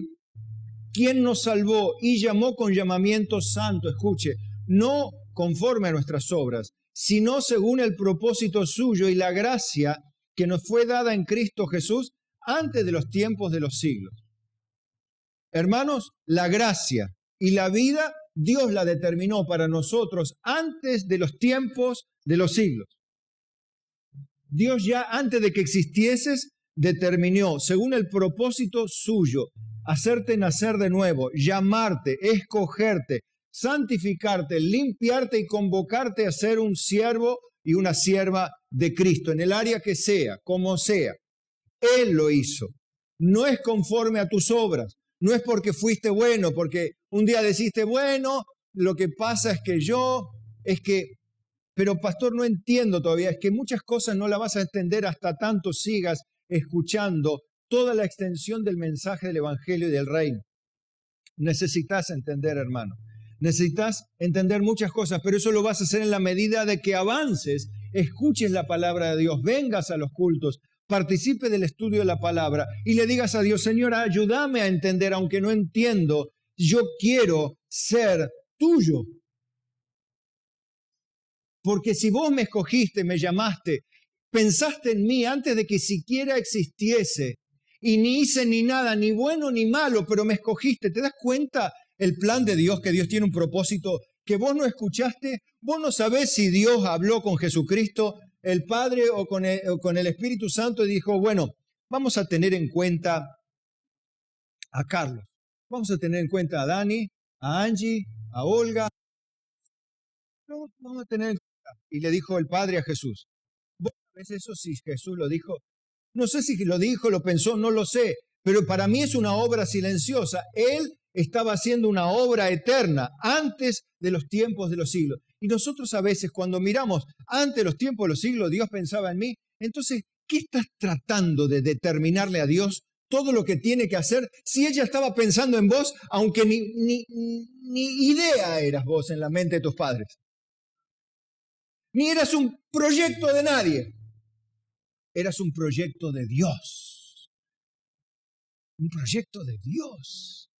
¿Quién nos salvó y llamó con llamamiento santo? Escuche, no conforme a nuestras obras, sino según el propósito suyo y la gracia que nos fue dada en Cristo Jesús antes de los tiempos de los siglos. Hermanos, la gracia y la vida Dios la determinó para nosotros antes de los tiempos de los siglos. Dios ya antes de que existieses determinó, según el propósito suyo, hacerte nacer de nuevo, llamarte, escogerte, santificarte, limpiarte y convocarte a ser un siervo y una sierva de Cristo, en el área que sea, como sea. Él lo hizo. No es conforme a tus obras. No es porque fuiste bueno, porque un día deciste, bueno, lo que pasa es que, pero pastor, no entiendo todavía, es que muchas cosas no las vas a entender hasta tanto sigas escuchando toda la extensión del mensaje del Evangelio y del Reino. Necesitas entender, hermano. Necesitas entender muchas cosas, pero eso lo vas a hacer en la medida de que avances, escuches la palabra de Dios, vengas a los cultos, participe del estudio de la palabra y le digas a Dios, Señor, ayúdame a entender, aunque no entiendo, yo quiero ser tuyo. Porque si vos me escogiste, me llamaste, pensaste en mí antes de que siquiera existiese y ni hice ni nada, ni bueno ni malo, pero me escogiste, ¿te das cuenta el plan de Dios, que Dios tiene un propósito que vos no escuchaste? Vos no sabés si Dios habló con Jesucristo, el Padre o con el Espíritu Santo y dijo, bueno, vamos a tener en cuenta a Carlos, vamos a tener en cuenta a Dani, a Angie, a Olga, no, vamos a tener en cuenta. Y le dijo el Padre a Jesús. ¿Vos sabés eso si Jesús lo dijo? No sé si lo dijo, lo pensó, no lo sé, pero para mí es una obra silenciosa. Él estaba haciendo una obra eterna antes de los tiempos de los siglos. Y nosotros a veces cuando miramos antes de los tiempos de los siglos, Dios pensaba en mí. Entonces, ¿qué estás tratando de determinarle a Dios todo lo que tiene que hacer si ella estaba pensando en vos, aunque ni idea eras vos en la mente de tus padres? Ni eras un proyecto de nadie. Eras un proyecto de Dios. Un proyecto de Dios.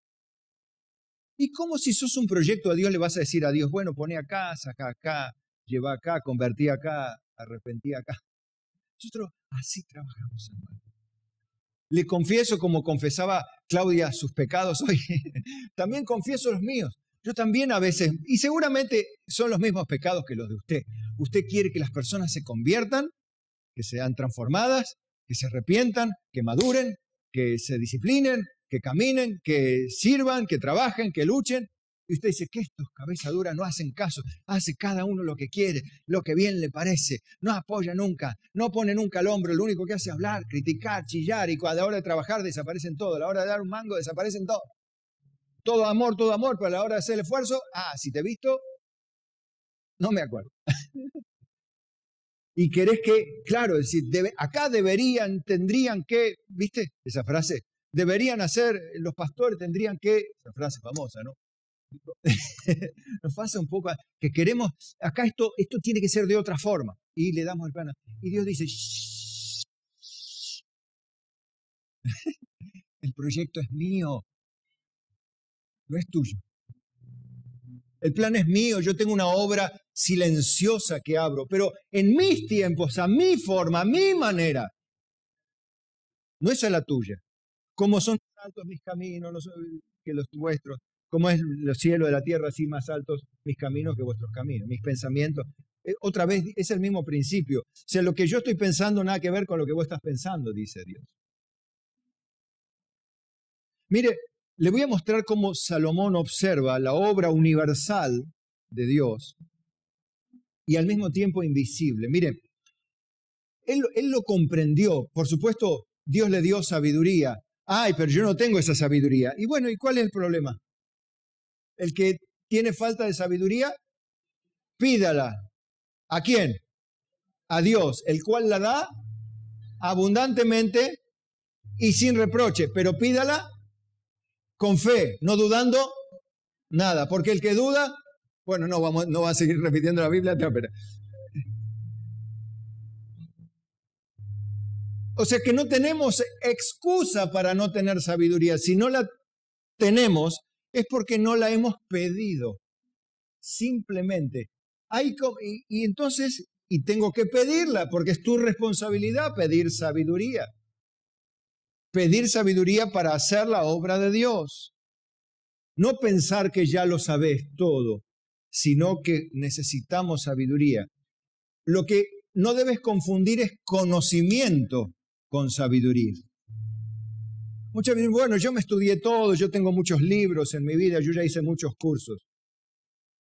¿Y cómo si sos un proyecto de Dios le vas a decir a Dios, bueno, poné acá, saca acá, lleva acá, convertí acá, arrepentí acá? Nosotros así trabajamos, hermano. Le confieso como confesaba Claudia sus pecados hoy. También confieso los míos. Yo también a veces, y seguramente son los mismos pecados que los de usted. Usted quiere que las personas se conviertan, que sean transformadas, que se arrepientan, que maduren, que se disciplinen, que caminen, que sirvan, que trabajen, que luchen. Y usted dice que estos cabeza dura no hacen caso, hace cada uno lo que quiere, lo que bien le parece, no apoya nunca, no pone nunca el hombro, lo único que hace es hablar, criticar, chillar, y a la hora de trabajar desaparecen todo, a la hora de dar un mango desaparecen todo. Todo amor, pero a la hora de hacer el esfuerzo, si te he visto, no me acuerdo. Y querés que, claro, es decir, acá deberían, tendrían que, ¿viste esa frase? Deberían hacer, los pastores tendrían que, esa frase famosa, ¿no? Nos pasa un poco que queremos, acá esto tiene que ser de otra forma. Y le damos el plano. Y Dios dice, shh, el proyecto es mío, no es tuyo. El plan es mío, yo tengo una obra silenciosa que abro, pero en mis tiempos, a mi forma, a mi manera. No es a la tuya. Como son altos mis caminos que los vuestros, como es los cielos de la tierra, así más altos mis caminos que vuestros caminos, mis pensamientos. Otra vez, es el mismo principio. O sea, lo que yo estoy pensando nada que ver con lo que vos estás pensando, dice Dios. Mire, le voy a mostrar cómo Salomón observa la obra universal de Dios y al mismo tiempo invisible. Mire, él lo comprendió. Por supuesto, Dios le dio sabiduría. Ay, pero yo no tengo esa sabiduría. Y bueno, ¿y cuál es el problema? El que tiene falta de sabiduría, pídala. ¿A quién? A Dios, el cual la da abundantemente y sin reproche. Pero pídala con fe, no dudando nada. Porque el que duda, bueno, no va a seguir repitiendo la Biblia, pero... O sea que no tenemos excusa para no tener sabiduría. Si no la tenemos, es porque no la hemos pedido. Simplemente. Y entonces, y tengo que pedirla, porque es tu responsabilidad pedir sabiduría. Pedir sabiduría para hacer la obra de Dios. No pensar que ya lo sabés todo, sino que necesitamos sabiduría. Lo que no debes confundir es conocimiento con sabiduría. Muchas veces, bueno, yo me estudié todo, yo tengo muchos libros en mi vida, yo ya hice muchos cursos.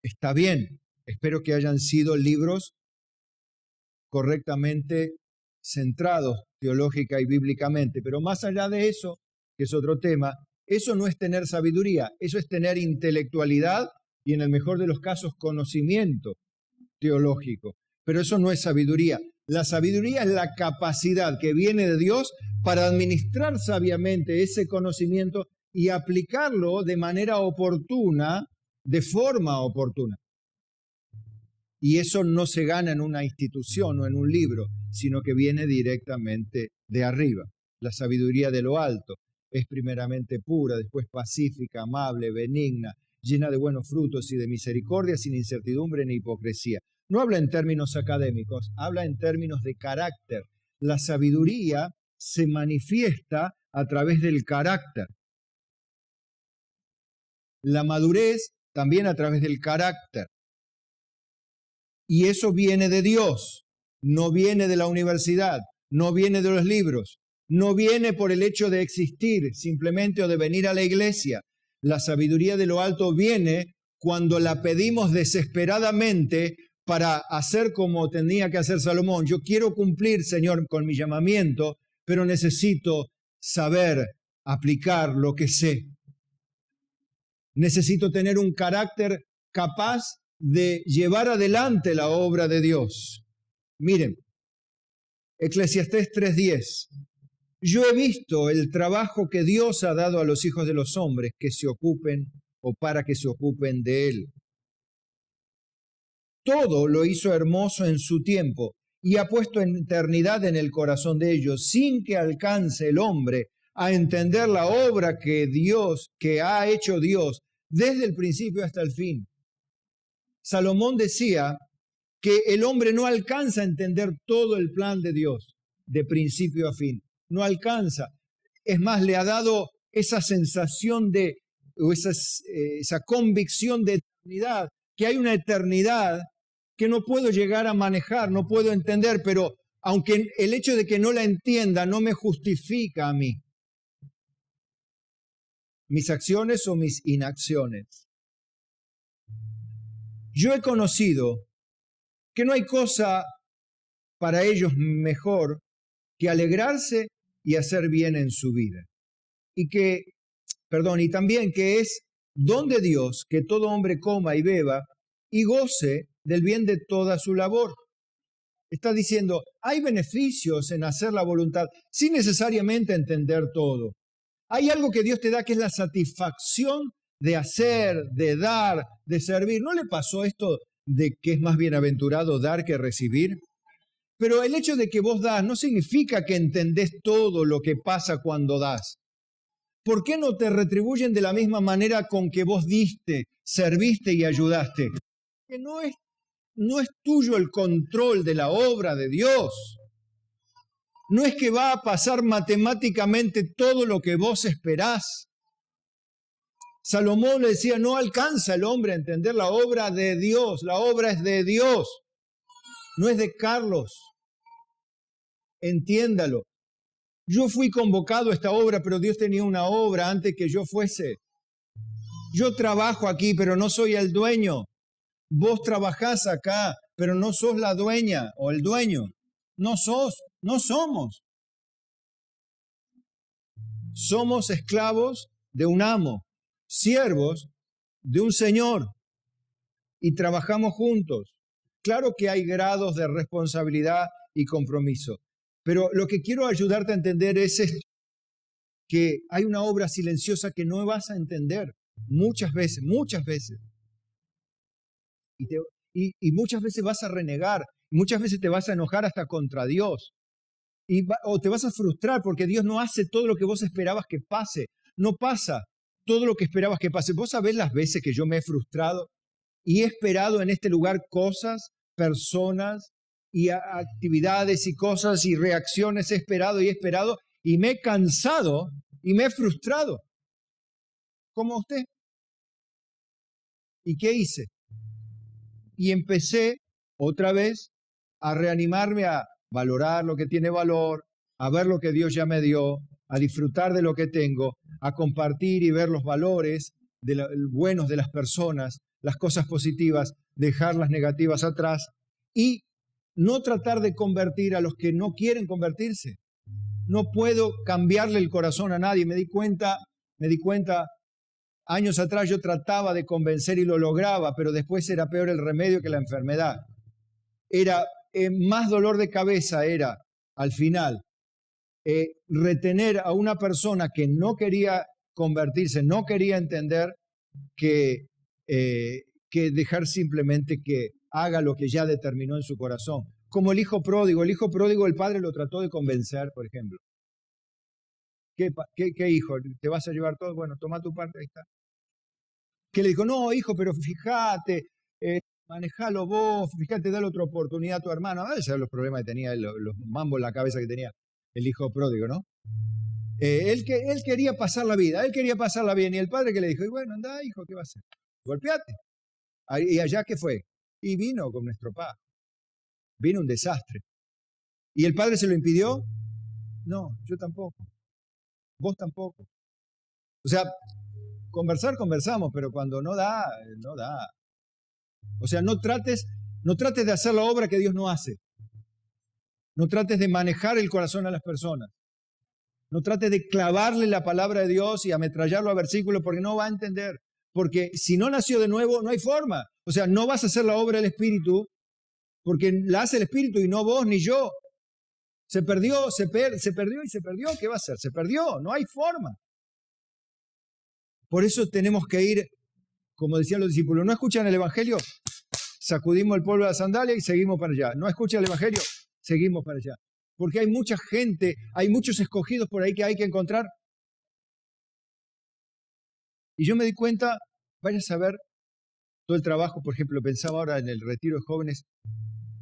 Está bien, espero que hayan sido libros correctamente centrados teológica y bíblicamente, pero más allá de eso, que es otro tema, eso no es tener sabiduría, eso es tener intelectualidad y en el mejor de los casos conocimiento teológico, pero eso no es sabiduría. La sabiduría es la capacidad que viene de Dios para administrar sabiamente ese conocimiento y aplicarlo de manera oportuna, de forma oportuna. Y eso no se gana en una institución o en un libro, sino que viene directamente de arriba. La sabiduría de lo alto es primeramente pura, después pacífica, amable, benigna, llena de buenos frutos y de misericordia, sin incertidumbre ni hipocresía. No habla en términos académicos, habla en términos de carácter. La sabiduría se manifiesta a través del carácter. La madurez también a través del carácter. Y eso viene de Dios, no viene de la universidad, no viene de los libros, no viene por el hecho de existir simplemente o de venir a la iglesia. La sabiduría de lo alto viene cuando la pedimos desesperadamente para hacer como tenía que hacer Salomón. Yo quiero cumplir, Señor, con mi llamamiento, pero necesito saber aplicar lo que sé. Necesito tener un carácter capaz de llevar adelante la obra de Dios. Miren, Eclesiastés 3:10. Yo he visto el trabajo que Dios ha dado a los hijos de los hombres que se ocupen o para que se ocupen de él. Todo lo hizo hermoso en su tiempo y ha puesto eternidad en el corazón de ellos, sin que alcance el hombre a entender la obra que ha hecho Dios desde el principio hasta el fin. Salomón decía que el hombre no alcanza a entender todo el plan de Dios, de principio a fin. No alcanza. Es más, le ha dado esa sensación o esa convicción de eternidad, que hay una eternidad que no puedo llegar a manejar, no puedo entender, pero aunque el hecho de que no la entienda no me justifica a mí mis acciones o mis inacciones. Yo he conocido que no hay cosa para ellos mejor que alegrarse y hacer bien en su vida. Y también que es don de Dios que todo hombre coma y beba y goce del bien de toda su labor. Está diciendo, hay beneficios en hacer la voluntad sin necesariamente entender todo. Hay algo que Dios te da que es la satisfacción de hacer, de dar, de servir. ¿No le pasó esto de que es más bienaventurado dar que recibir? Pero el hecho de que vos das no significa que entendés todo lo que pasa cuando das. ¿Por qué no te retribuyen de la misma manera con que vos diste, serviste y ayudaste? Que no es tuyo el control de la obra de Dios. No es que va a pasar matemáticamente todo lo que vos esperás. Salomón le decía, no alcanza el hombre a entender la obra de Dios. La obra es de Dios, no es de Carlos. Entiéndalo. Yo fui convocado a esta obra, pero Dios tenía una obra antes que yo fuese. Yo trabajo aquí, pero no soy el dueño. Vos trabajás acá, pero no sos la dueña o el dueño. No somos. Somos esclavos de un amo, siervos de un señor y trabajamos juntos. Claro que hay grados de responsabilidad y compromiso, pero lo que quiero ayudarte a entender es esto, que hay una obra silenciosa que no vas a entender muchas veces. Y muchas veces vas a renegar, muchas veces te vas a enojar hasta contra Dios. O te vas a frustrar porque Dios no hace todo lo que vos esperabas que pase. No pasa todo lo que esperabas que pase. Vos sabés las veces que yo me he frustrado y he esperado en este lugar cosas, personas y actividades y cosas y reacciones. He esperado y me he cansado y me he frustrado. Como usted. ¿Y qué hice? Y empecé otra vez a reanimarme, a valorar lo que tiene valor, a ver lo que Dios ya me dio, a disfrutar de lo que tengo, a compartir y ver los valores buenos de las personas, las cosas positivas, dejar las negativas atrás y no tratar de convertir a los que no quieren convertirse. No puedo cambiarle el corazón a nadie. Me di cuenta, años atrás yo trataba de convencer y lo lograba, pero después era peor el remedio que la enfermedad. Era más dolor de cabeza, era al final retener a una persona que no quería convertirse, no quería entender, que dejar simplemente que haga lo que ya determinó en su corazón. Como el hijo pródigo. El hijo pródigo, el padre lo trató de convencer, por ejemplo. ¿Qué hijo? ¿Te vas a llevar todo? Bueno, toma tu parte, ahí está. Que le dijo, no, hijo, pero fíjate, manejalo vos, fíjate, dale otra oportunidad a tu hermano. Esos eran los problemas que tenía, los mambos en la cabeza que tenía el hijo pródigo, ¿no? Él quería pasar la vida, él quería pasarla bien. Y el padre que le dijo, y bueno, anda, hijo, ¿qué va a hacer? Golpeate. ¿Y allá qué fue? Y vino con nuestro papá. Vino un desastre. ¿Y el padre se lo impidió? No, yo tampoco. Vos tampoco. O sea, conversamos, pero cuando no da. O sea, no trates de hacer la obra que Dios no hace. No trates de manejar el corazón a las personas. No trates de clavarle la palabra de Dios y ametrallarlo a versículos porque no va a entender. Porque si no nació de nuevo, no hay forma. O sea, no vas a hacer la obra del Espíritu porque la hace el Espíritu y no vos ni yo. Se perdió. ¿Qué va a hacer? Se perdió. No hay forma. Por eso tenemos que ir, como decían los discípulos, ¿no escuchan el Evangelio? Sacudimos el polvo de la sandalia y seguimos para allá. ¿No escuchan el Evangelio? Seguimos para allá. Porque hay mucha gente, hay muchos escogidos por ahí que hay que encontrar. Y yo me di cuenta, vaya a saber, todo el trabajo, por ejemplo, pensaba ahora en el retiro de jóvenes,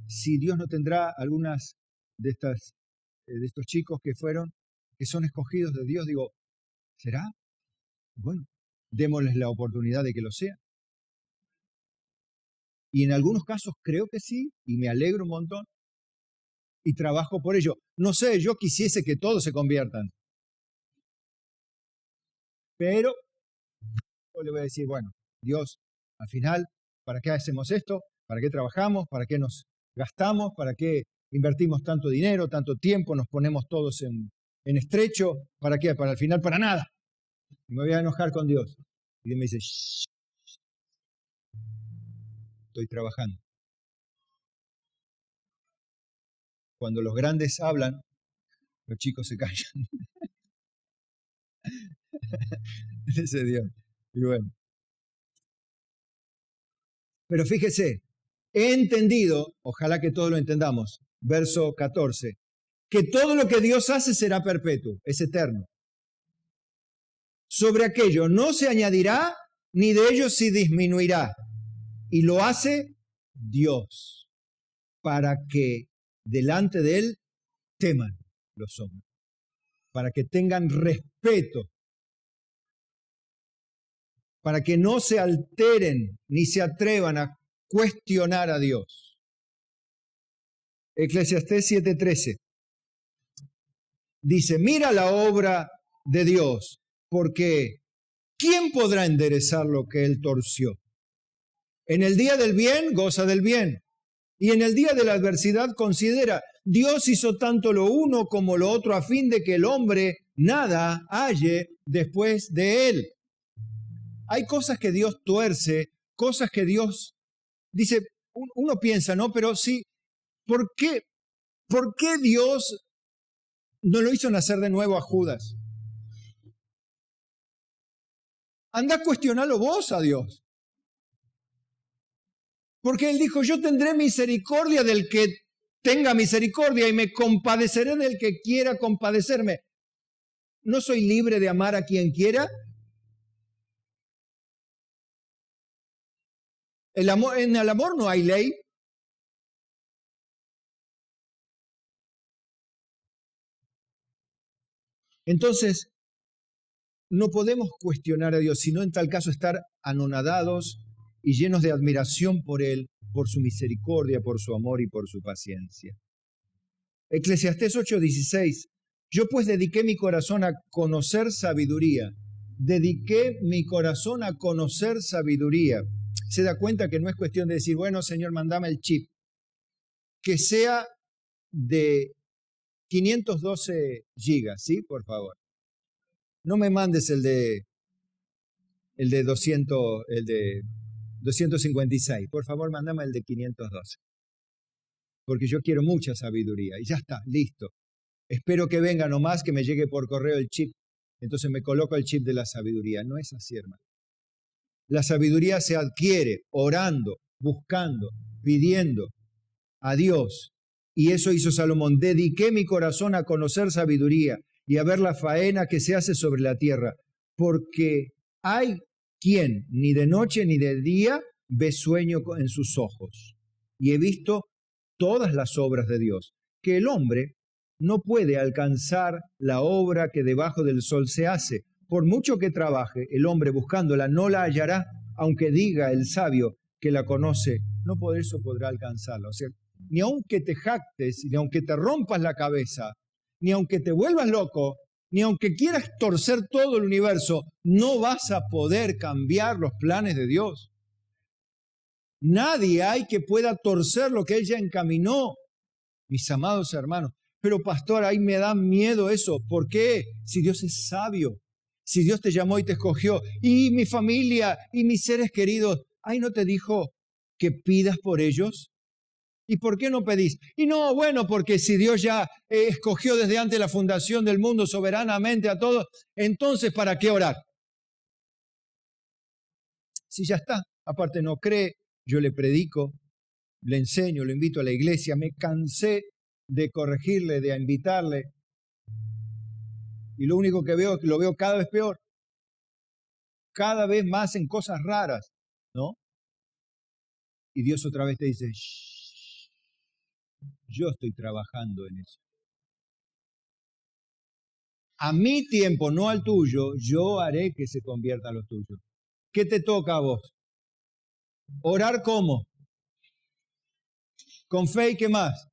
si Dios no tendrá algunas de estos chicos que son escogidos de Dios, digo, ¿será? Bueno, démosles la oportunidad de que lo sean. Y en algunos casos creo que sí, y me alegro un montón, y trabajo por ello. No sé, yo quisiese que todos se conviertan. Pero yo le voy a decir, bueno, Dios, al final, ¿para qué hacemos esto? ¿Para qué trabajamos? ¿Para qué nos gastamos? ¿Para qué invertimos tanto dinero, tanto tiempo? Nos ponemos todos en estrecho. ¿Para qué? Para al final, para nada. Y me voy a enojar con Dios. Y Dios me dice, shh, estoy trabajando. cuando los grandes hablan, los chicos se callan. Ese Dios. Y bueno. Pero fíjese, he entendido, ojalá que todos lo entendamos, verso 14, que todo lo que Dios hace será perpetuo, es eterno. Sobre aquello no se añadirá, ni de ello se disminuirá. Y lo hace Dios, para que delante de Él teman los hombres, para que tengan respeto, para que no se alteren ni se atrevan a cuestionar a Dios. Eclesiastés 7:13 dice, mira la obra de Dios, porque ¿quién podrá enderezar lo que Él torció? En el día del bien, goza del bien, y en el día de la adversidad considera, Dios hizo tanto lo uno como lo otro a fin de que el hombre nada halle después de Él. Hay cosas que Dios tuerce, cosas que Dios dice, uno piensa, ¿no? Pero sí, ¿por qué Dios no lo hizo nacer de nuevo a Judas? Anda a cuestionarlo vos a Dios. Porque Él dijo, yo tendré misericordia del que tenga misericordia y me compadeceré del que quiera compadecerme. ¿No soy libre de amar a quien quiera? En el amor no hay ley. Entonces, no podemos cuestionar a Dios, sino en tal caso estar anonadados y llenos de admiración por Él, por su misericordia, por su amor y por su paciencia. Eclesiastés 8:16. Yo pues dediqué mi corazón a conocer sabiduría. Dediqué mi corazón a conocer sabiduría. Se da cuenta que no es cuestión de decir, bueno, Señor, mandame el chip. Que sea de 512 gigas, ¿sí? Por favor. No me mandes el de 256. Por favor, mándame el de 512. Porque yo quiero mucha sabiduría. Y ya está, listo. Espero que venga nomás, que me llegue por correo el chip. Entonces me coloco el chip de la sabiduría. No es así, hermano. La sabiduría se adquiere orando, buscando, pidiendo a Dios. Y eso hizo Salomón. Dediqué mi corazón a conocer sabiduría y a ver la faena que se hace sobre la tierra. Porque hay quien ni de noche ni de día ve sueño en sus ojos. Y he visto todas las obras de Dios, que el hombre no puede alcanzar la obra que debajo del sol se hace. Por mucho que trabaje, el hombre buscándola no la hallará, aunque diga el sabio que la conoce, no por eso podrá alcanzarla. O sea, ni aunque te jactes, ni aunque te rompas la cabeza, ni aunque te vuelvas loco, ni aunque quieras torcer todo el universo, no vas a poder cambiar los planes de Dios. Nadie hay que pueda torcer lo que Él ya encaminó, mis amados hermanos. Pero pastor, ahí me da miedo eso. ¿Por qué? Si Dios es sabio, si Dios te llamó y te escogió, y mi familia y mis seres queridos, ¿ahí no te dijo que pidas por ellos? ¿Y por qué no pedís? Y no, bueno, porque si Dios ya escogió desde antes la fundación del mundo soberanamente a todos, entonces ¿para qué orar? Si ya está, aparte no cree, yo le predico, le enseño, lo invito a la iglesia, me cansé de corregirle, de invitarle, y lo único que veo es que lo veo cada vez peor, cada vez más en cosas raras, ¿no? Y Dios otra vez te dice, shh, yo estoy trabajando en eso. A mi tiempo, no al tuyo, yo haré que se convierta a lo tuyo. ¿Qué te toca a vos? ¿Orar cómo? ¿Con fe y qué más?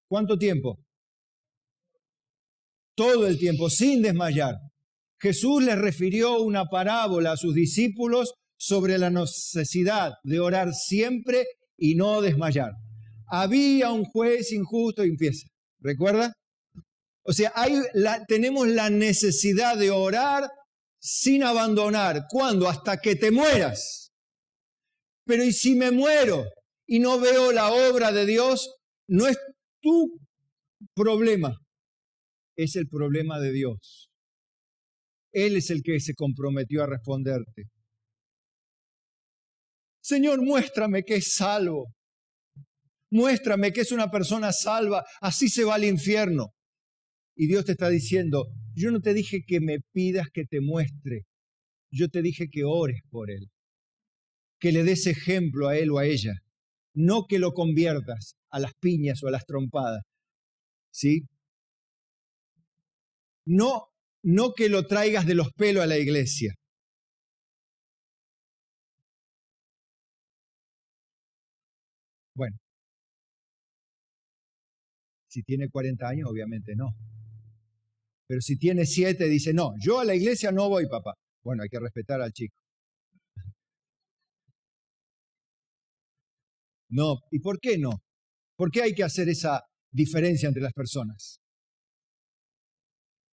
¿Cuánto tiempo? Todo el tiempo, sin desmayar. Jesús les refirió una parábola a sus discípulos sobre la necesidad de orar siempre y no desmayar. Había un juez injusto y empieza. ¿Recuerda? O sea, tenemos la necesidad de orar sin abandonar. ¿Cuándo? Hasta que te mueras. Pero ¿y si me muero y no veo la obra de Dios? No es tu problema es el problema de Dios. Él es el que se comprometió a responderte. Señor, muéstrame que es salvo. Muéstrame que es una persona salva. Así se va al infierno. Y Dios te está diciendo, yo no te dije que me pidas que te muestre. Yo te dije que ores por él. Que le des ejemplo a él o a ella. No que lo conviertas a las piñas o a las trompadas. ¿Sí? No que lo traigas de los pelos a la iglesia. Bueno, si tiene 40 años, obviamente no. Pero si tiene 7, dice, no, yo a la iglesia no voy, papá. Bueno, hay que respetar al chico. No, ¿y por qué no? ¿Por qué hay que hacer esa diferencia entre las personas?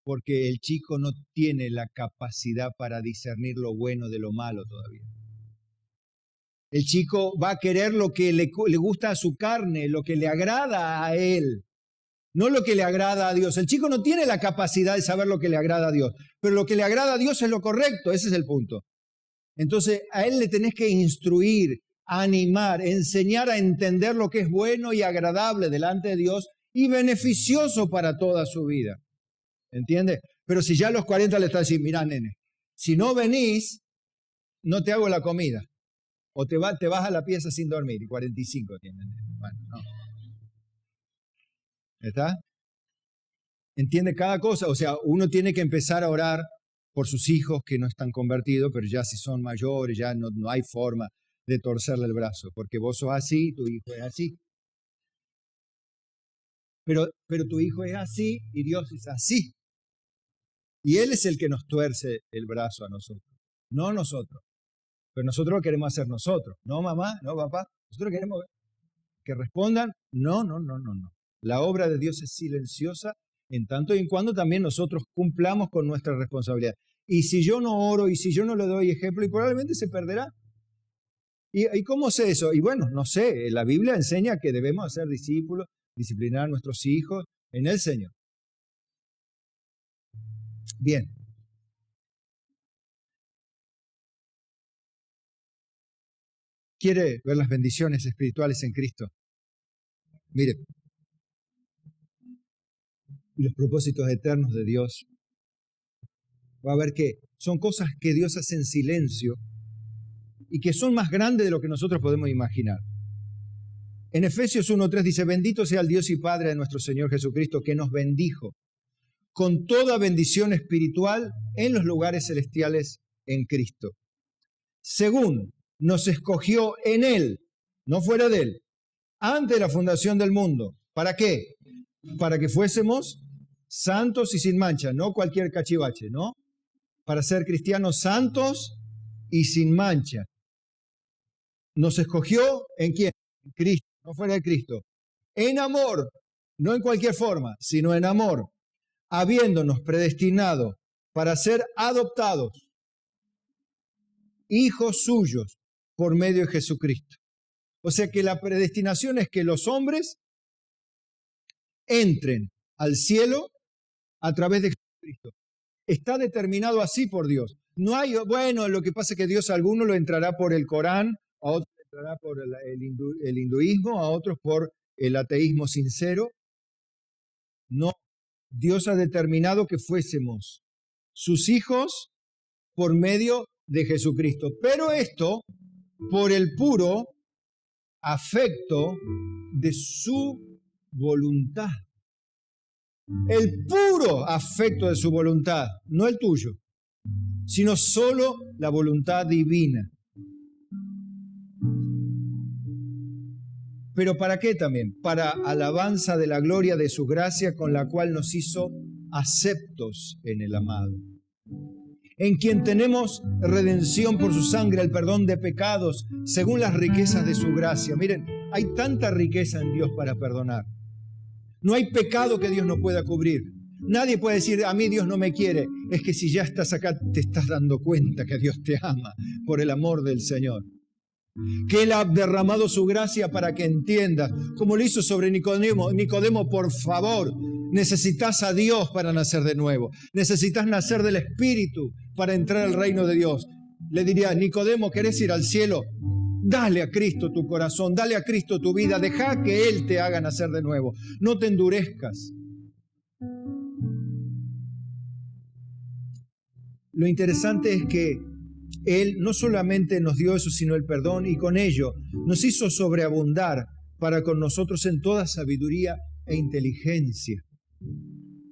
Porque el chico no tiene la capacidad para discernir lo bueno de lo malo todavía. El chico va a querer lo que le gusta a su carne, lo que le agrada a él, no lo que le agrada a Dios. El chico no tiene la capacidad de saber lo que le agrada a Dios, pero lo que le agrada a Dios es lo correcto, ese es el punto. Entonces a él le tenés que instruir, animar, enseñar a entender lo que es bueno y agradable delante de Dios y beneficioso para toda su vida. ¿Entiendes? Pero si ya a los 40 le estás diciendo, mirá, nene, si no venís, no te hago la comida. O te vas a la pieza sin dormir. Y 45 tienen. Bueno, no. ¿Está? Entiende cada cosa. O sea, uno tiene que empezar a orar por sus hijos que no están convertidos, pero ya si son mayores, ya no hay forma de torcerle el brazo. Porque vos sos así, tu hijo es así. Pero tu hijo es así y Dios es así. Y Él es el que nos tuerce el brazo a nosotros, no nosotros. Pero nosotros lo queremos hacer nosotros. No, mamá, no, papá. Nosotros queremos que respondan, no. La obra de Dios es silenciosa en tanto y en cuando también nosotros cumplamos con nuestra responsabilidad. Y si yo no oro y si yo no le doy ejemplo, y probablemente se perderá. ¿Y cómo sé eso? Y bueno, no sé, la Biblia enseña que debemos hacer discípulos, disciplinar a nuestros hijos en el Señor. Bien. ¿Quiere ver las bendiciones espirituales en Cristo? Mire, y los propósitos eternos de Dios. Va a ver que son cosas que Dios hace en silencio y que son más grandes de lo que nosotros podemos imaginar. En Efesios 1:3 dice, bendito sea el Dios y Padre de nuestro Señor Jesucristo, que nos bendijo con toda bendición espiritual en los lugares celestiales en Cristo. Según nos escogió en Él, no fuera de Él, antes de la fundación del mundo. ¿Para qué? Para que fuésemos santos y sin mancha, no cualquier cachivache, ¿no? Para ser cristianos santos y sin mancha. Nos escogió ¿en quién? En Cristo, no fuera de Cristo. En amor, no en cualquier forma, sino en amor, habiéndonos predestinado para ser adoptados, hijos suyos, por medio de Jesucristo. O sea que la predestinación es que los hombres entren al cielo a través de Jesucristo. Está determinado así por Dios. No hay, bueno, lo que pasa es que Dios a algunos lo entrará por el Corán, a otros entrará por el hinduismo, a otros por el ateísmo sincero. No, Dios ha determinado que fuésemos sus hijos por medio de Jesucristo. Pero esto por el puro afecto de su voluntad. El puro afecto de su voluntad, no el tuyo, sino solo la voluntad divina. ¿Pero para qué también? Para alabanza de la gloria de su gracia con la cual nos hizo aceptos en el amado, en quien tenemos redención por su sangre, el perdón de pecados, según las riquezas de su gracia. Miren, hay tanta riqueza en Dios para perdonar. No hay pecado que Dios no pueda cubrir. Nadie puede decir, a mí Dios no me quiere. Es que si ya estás acá, te estás dando cuenta que Dios te ama por el amor del Señor. que Él ha derramado su gracia para que entiendas, como lo hizo sobre Nicodemo. Nicodemo, por favor, necesitas a Dios para nacer de nuevo. Necesitas nacer del Espíritu para entrar al reino de Dios. Le diría, Nicodemo, ¿querés ir al cielo? Dale a Cristo tu corazón, dale a Cristo tu vida, deja que Él te haga nacer de nuevo. No te endurezcas. Lo interesante es que Él no solamente nos dio eso, sino el perdón, y con ello nos hizo sobreabundar para con nosotros en toda sabiduría e inteligencia,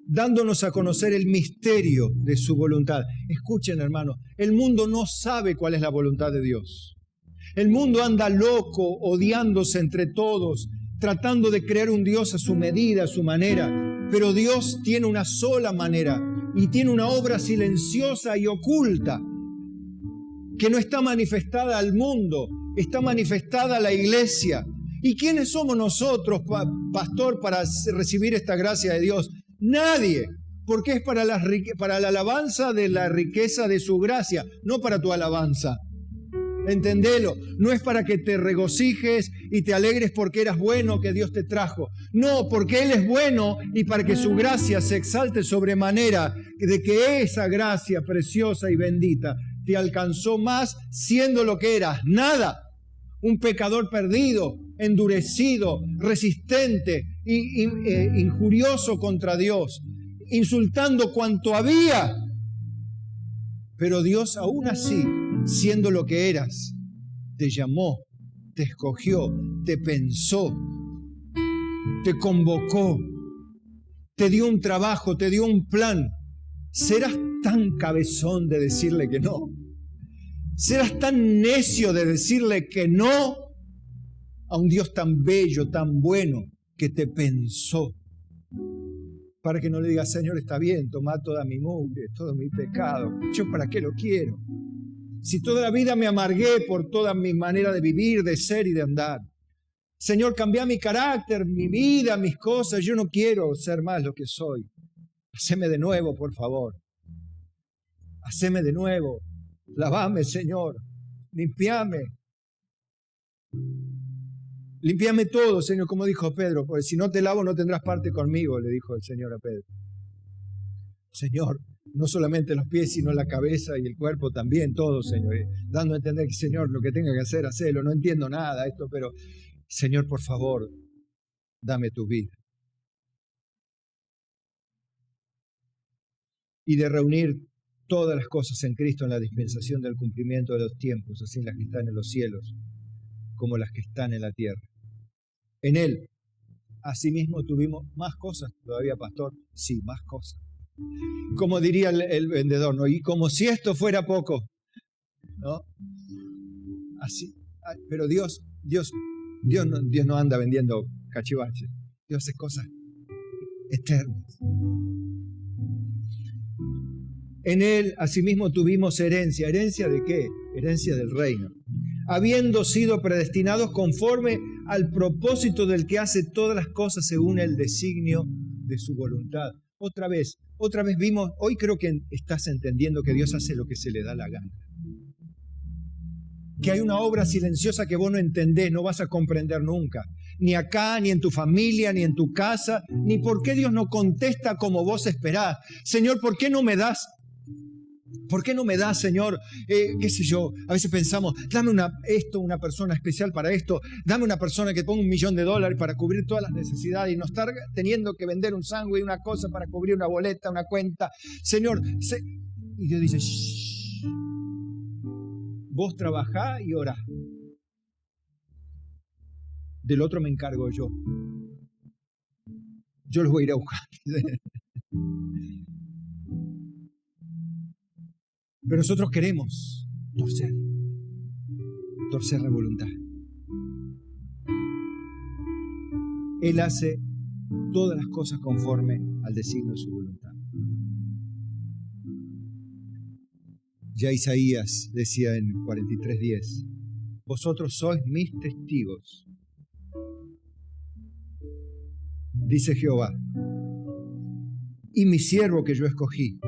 dándonos a conocer el misterio de su voluntad. Escuchen, hermanos, el mundo no sabe cuál es la voluntad de Dios. El mundo anda loco, odiándose entre todos, tratando de crear un Dios a su medida, a su manera. Pero Dios tiene una sola manera y tiene una obra silenciosa y oculta que no está manifestada al mundo, está manifestada a la iglesia. ¿Y quiénes somos nosotros, pastor, para recibir esta gracia de Dios? Nadie, porque es para la alabanza de la riqueza de su gracia, no para tu alabanza. Entendelo, no es para que te regocijes y te alegres porque eras bueno que Dios te trajo. No, porque Él es bueno y para que su gracia se exalte sobremanera, de que esa gracia preciosa y bendita te alcanzó más siendo lo que eras, nada. Un pecador perdido, endurecido, resistente, injurioso contra Dios, insultando cuanto había. Pero Dios aún así, siendo lo que eras, te llamó, te escogió, te pensó, te convocó, te dio un trabajo, te dio un plan. ¿Serás tan cabezón de decirle que no? ¿Serás tan necio de decirle que no a un Dios tan bello, tan bueno, que te pensó? Para que no le digas, Señor, está bien, toma toda mi mugre, todo mi pecado. ¿Yo para qué lo quiero? Si toda la vida me amargué por toda mi manera de vivir, de ser y de andar. Señor, cambia mi carácter, mi vida, mis cosas. Yo no quiero ser más lo que soy. Haceme de nuevo, por favor. Haceme de nuevo. Lavame, Señor. Limpiame. Limpiame todo, Señor, como dijo Pedro, porque si no te lavo no tendrás parte conmigo, le dijo el Señor a Pedro. Señor, no solamente los pies, sino la cabeza y el cuerpo también, todo, Señor. Dando a entender que, Señor, lo que tenga que hacer, hacelo. No entiendo nada de esto, pero, Señor, por favor, dame tu vida. Y de reunir todas las cosas en Cristo en la dispensación del cumplimiento de los tiempos, así las que están en los cielos como las que están en la tierra. En Él, asimismo, tuvimos más cosas todavía, pastor. Sí, más cosas. Como diría el vendedor, ¿no? Y como si esto fuera poco, ¿no? Así, pero Dios no anda vendiendo cachivaches. Dios hace cosas eternas. En Él, asimismo, tuvimos herencia. ¿Herencia de qué? Herencia del reino. Habiendo sido predestinados conforme al propósito del que hace todas las cosas según el designio de su voluntad. Otra vez vimos, hoy creo que estás entendiendo que Dios hace lo que se le da la gana. Que hay una obra silenciosa que vos no entendés, no vas a comprender nunca. Ni acá, ni en tu familia, ni en tu casa, ni por qué Dios no contesta como vos esperás. Señor, ¿por qué no me das? ¿Por qué no me das, Señor? Qué sé yo, a veces pensamos, dame una persona especial para esto, dame una persona que ponga $1.000.000 para cubrir todas las necesidades y no estar teniendo que vender un sándwich, una cosa para cubrir una boleta, una cuenta. Señor, y Dios dice, shh, vos trabajá y orá. Del otro me encargo yo. Yo los voy a ir a buscar. Pero nosotros queremos torcer la voluntad. Él hace todas las cosas conforme al designio de su voluntad. Ya Isaías decía en 43:10, vosotros sois mis testigos, dice Jehová, y mi siervo que yo escogí,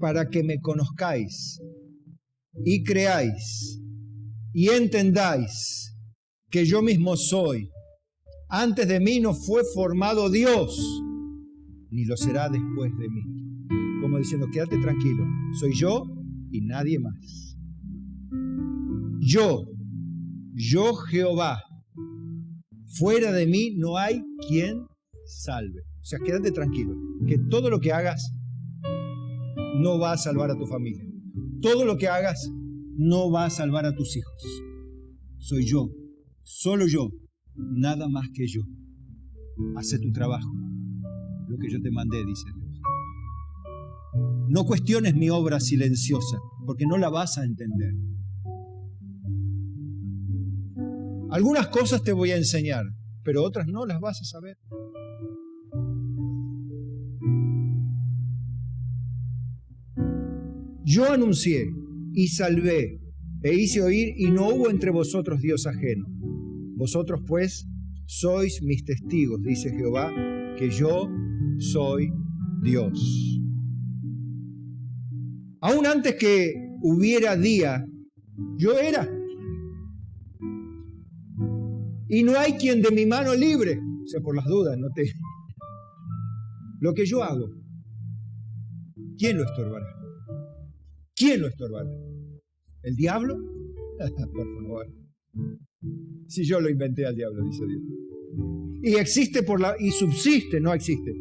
para que me conozcáis y creáis y entendáis que yo mismo soy. Antes de mí no fue formado Dios, ni lo será después de mí. Como diciendo, quédate tranquilo, soy yo y nadie más. Yo Jehová, fuera de mí no hay quien salve. O sea, quédate tranquilo, que todo lo que hagas no va a salvar a tu familia. Todo lo que hagas no va a salvar a tus hijos. Soy yo, solo yo, nada más que yo. Haz tu trabajo, lo que yo te mandé, dice Dios. No cuestiones mi obra silenciosa, porque no la vas a entender. Algunas cosas te voy a enseñar, pero otras no las vas a saber. Yo anuncié y salvé e hice oír, y no hubo entre vosotros Dios ajeno. Vosotros pues sois mis testigos, dice Jehová, que yo soy Dios. Aún antes que hubiera día, yo era. Y no hay quien de mi mano libre. O sea, por las dudas, no te... Lo que yo hago, ¿quién lo estorbará? ¿Quién lo estorbará? ¿El diablo? Por favor. Si yo lo inventé al diablo, dice Dios. Y existe y subsiste, no existe.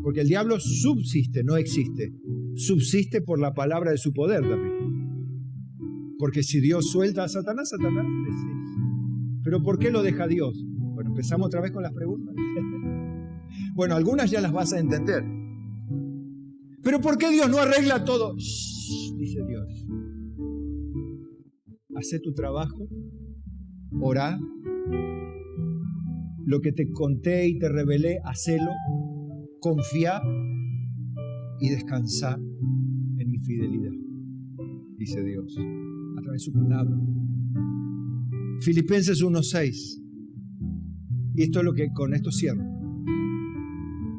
Porque el diablo subsiste, no existe. Subsiste por la palabra de su poder también. Porque si Dios suelta a Satanás, Satanás existe. ¿Pero por qué lo deja Dios? Bueno, empezamos otra vez con las preguntas. Bueno, algunas ya las vas a entender. ¿Pero por qué Dios no arregla todo? Shh, dice Dios. Hacé tu trabajo, orá. Lo que te conté y te revelé, hacelo. Confía y descansa en mi fidelidad, dice Dios, a través de su palabra. Filipenses 1:6. Y esto es lo que con esto cierro.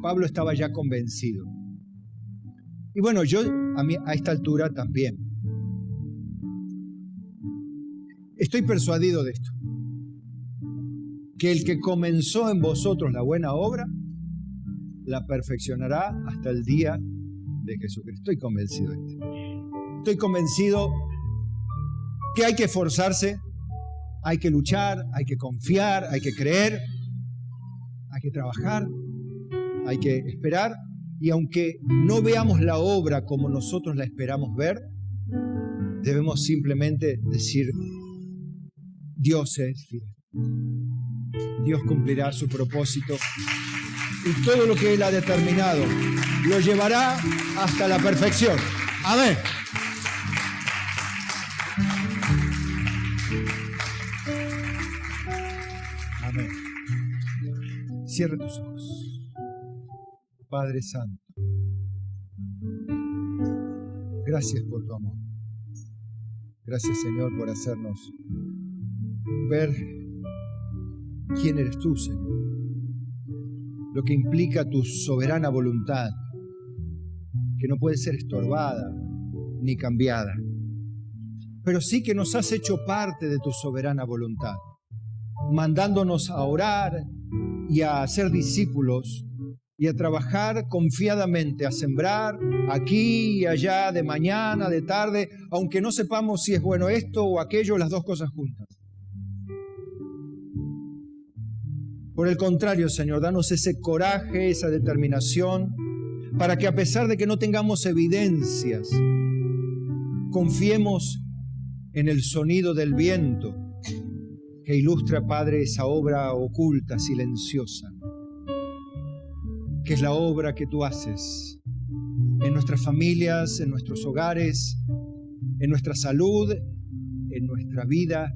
Pablo estaba ya convencido. Y bueno, yo a esta altura también. Estoy persuadido de esto. Que el que comenzó en vosotros la buena obra, la perfeccionará hasta el día de Jesucristo. Estoy convencido de esto. Estoy convencido que hay que esforzarse, hay que luchar, hay que confiar, hay que creer, hay que trabajar, hay que esperar. Y aunque no veamos la obra como nosotros la esperamos ver, debemos simplemente decir, Dios es fiel. Dios cumplirá su propósito y todo lo que Él ha determinado lo llevará hasta la perfección. Amén. Amén. Cierra tus ojos. Padre Santo, gracias por tu amor. Gracias, Señor, por hacernos ver quién eres tú, Señor. Lo que implica tu soberana voluntad, que no puede ser estorbada ni cambiada, pero sí que nos has hecho parte de tu soberana voluntad, mandándonos a orar y a ser discípulos y a trabajar confiadamente, a sembrar aquí y allá, de mañana, de tarde, aunque no sepamos si es bueno esto o aquello, las dos cosas juntas. Por el contrario, Señor, danos ese coraje, esa determinación, para que a pesar de que no tengamos evidencias, confiemos en el sonido del viento que ilustra, Padre, esa obra oculta, silenciosa, que es la obra que tú haces en nuestras familias, en nuestros hogares, en nuestra salud, en nuestra vida,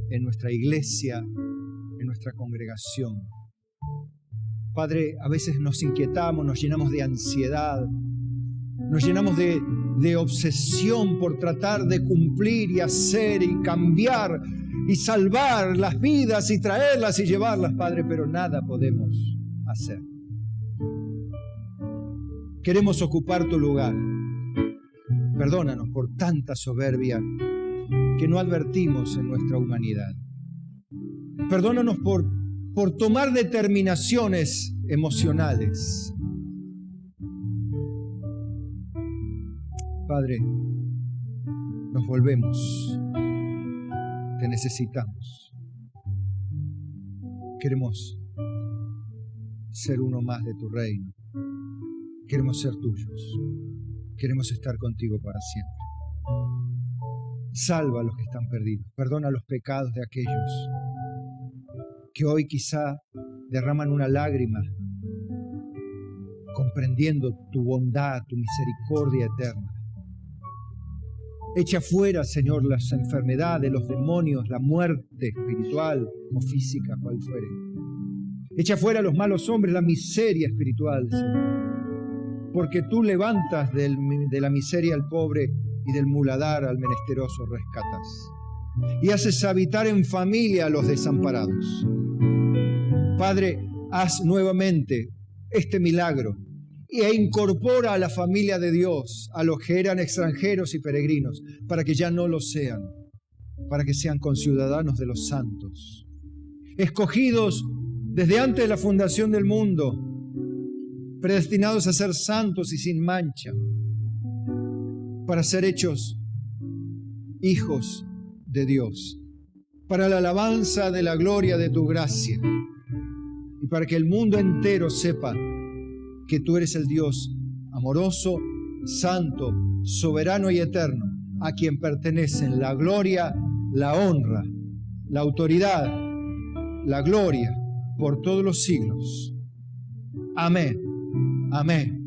en nuestra iglesia, en nuestra congregación. Padre, a veces nos inquietamos, nos llenamos de ansiedad, nos llenamos de obsesión por tratar de cumplir y hacer y cambiar y salvar las vidas y traerlas y llevarlas, Padre, pero nada podemos hacer. Queremos ocupar tu lugar. Perdónanos por tanta soberbia que no advertimos en nuestra humanidad. Perdónanos por tomar determinaciones emocionales. Padre, nos volvemos. Te necesitamos. Queremos ser uno más de tu reino. Queremos ser tuyos. Queremos estar contigo para siempre. Salva a los que están perdidos. Perdona los pecados de aquellos que hoy quizá derraman una lágrima comprendiendo tu bondad, tu misericordia eterna. Echa fuera, Señor, las enfermedades, los demonios, la muerte espiritual o física, cual fuere. Echa fuera los malos hombres, la miseria espiritual, Señor. Porque tú levantas de la miseria al pobre y del muladar al menesteroso rescatas. Y haces habitar en familia a los desamparados. Padre, haz nuevamente este milagro e incorpora a la familia de Dios, a los que eran extranjeros y peregrinos, para que ya no lo sean, para que sean conciudadanos de los santos, escogidos desde antes de la fundación del mundo, predestinados a ser santos y sin mancha, para ser hechos hijos de Dios, para la alabanza de la gloria de tu gracia, y para que el mundo entero sepa que tú eres el Dios amoroso, santo, soberano y eterno, a quien pertenecen la gloria, la honra, la autoridad, la gloria por todos los siglos. Amén. Amén.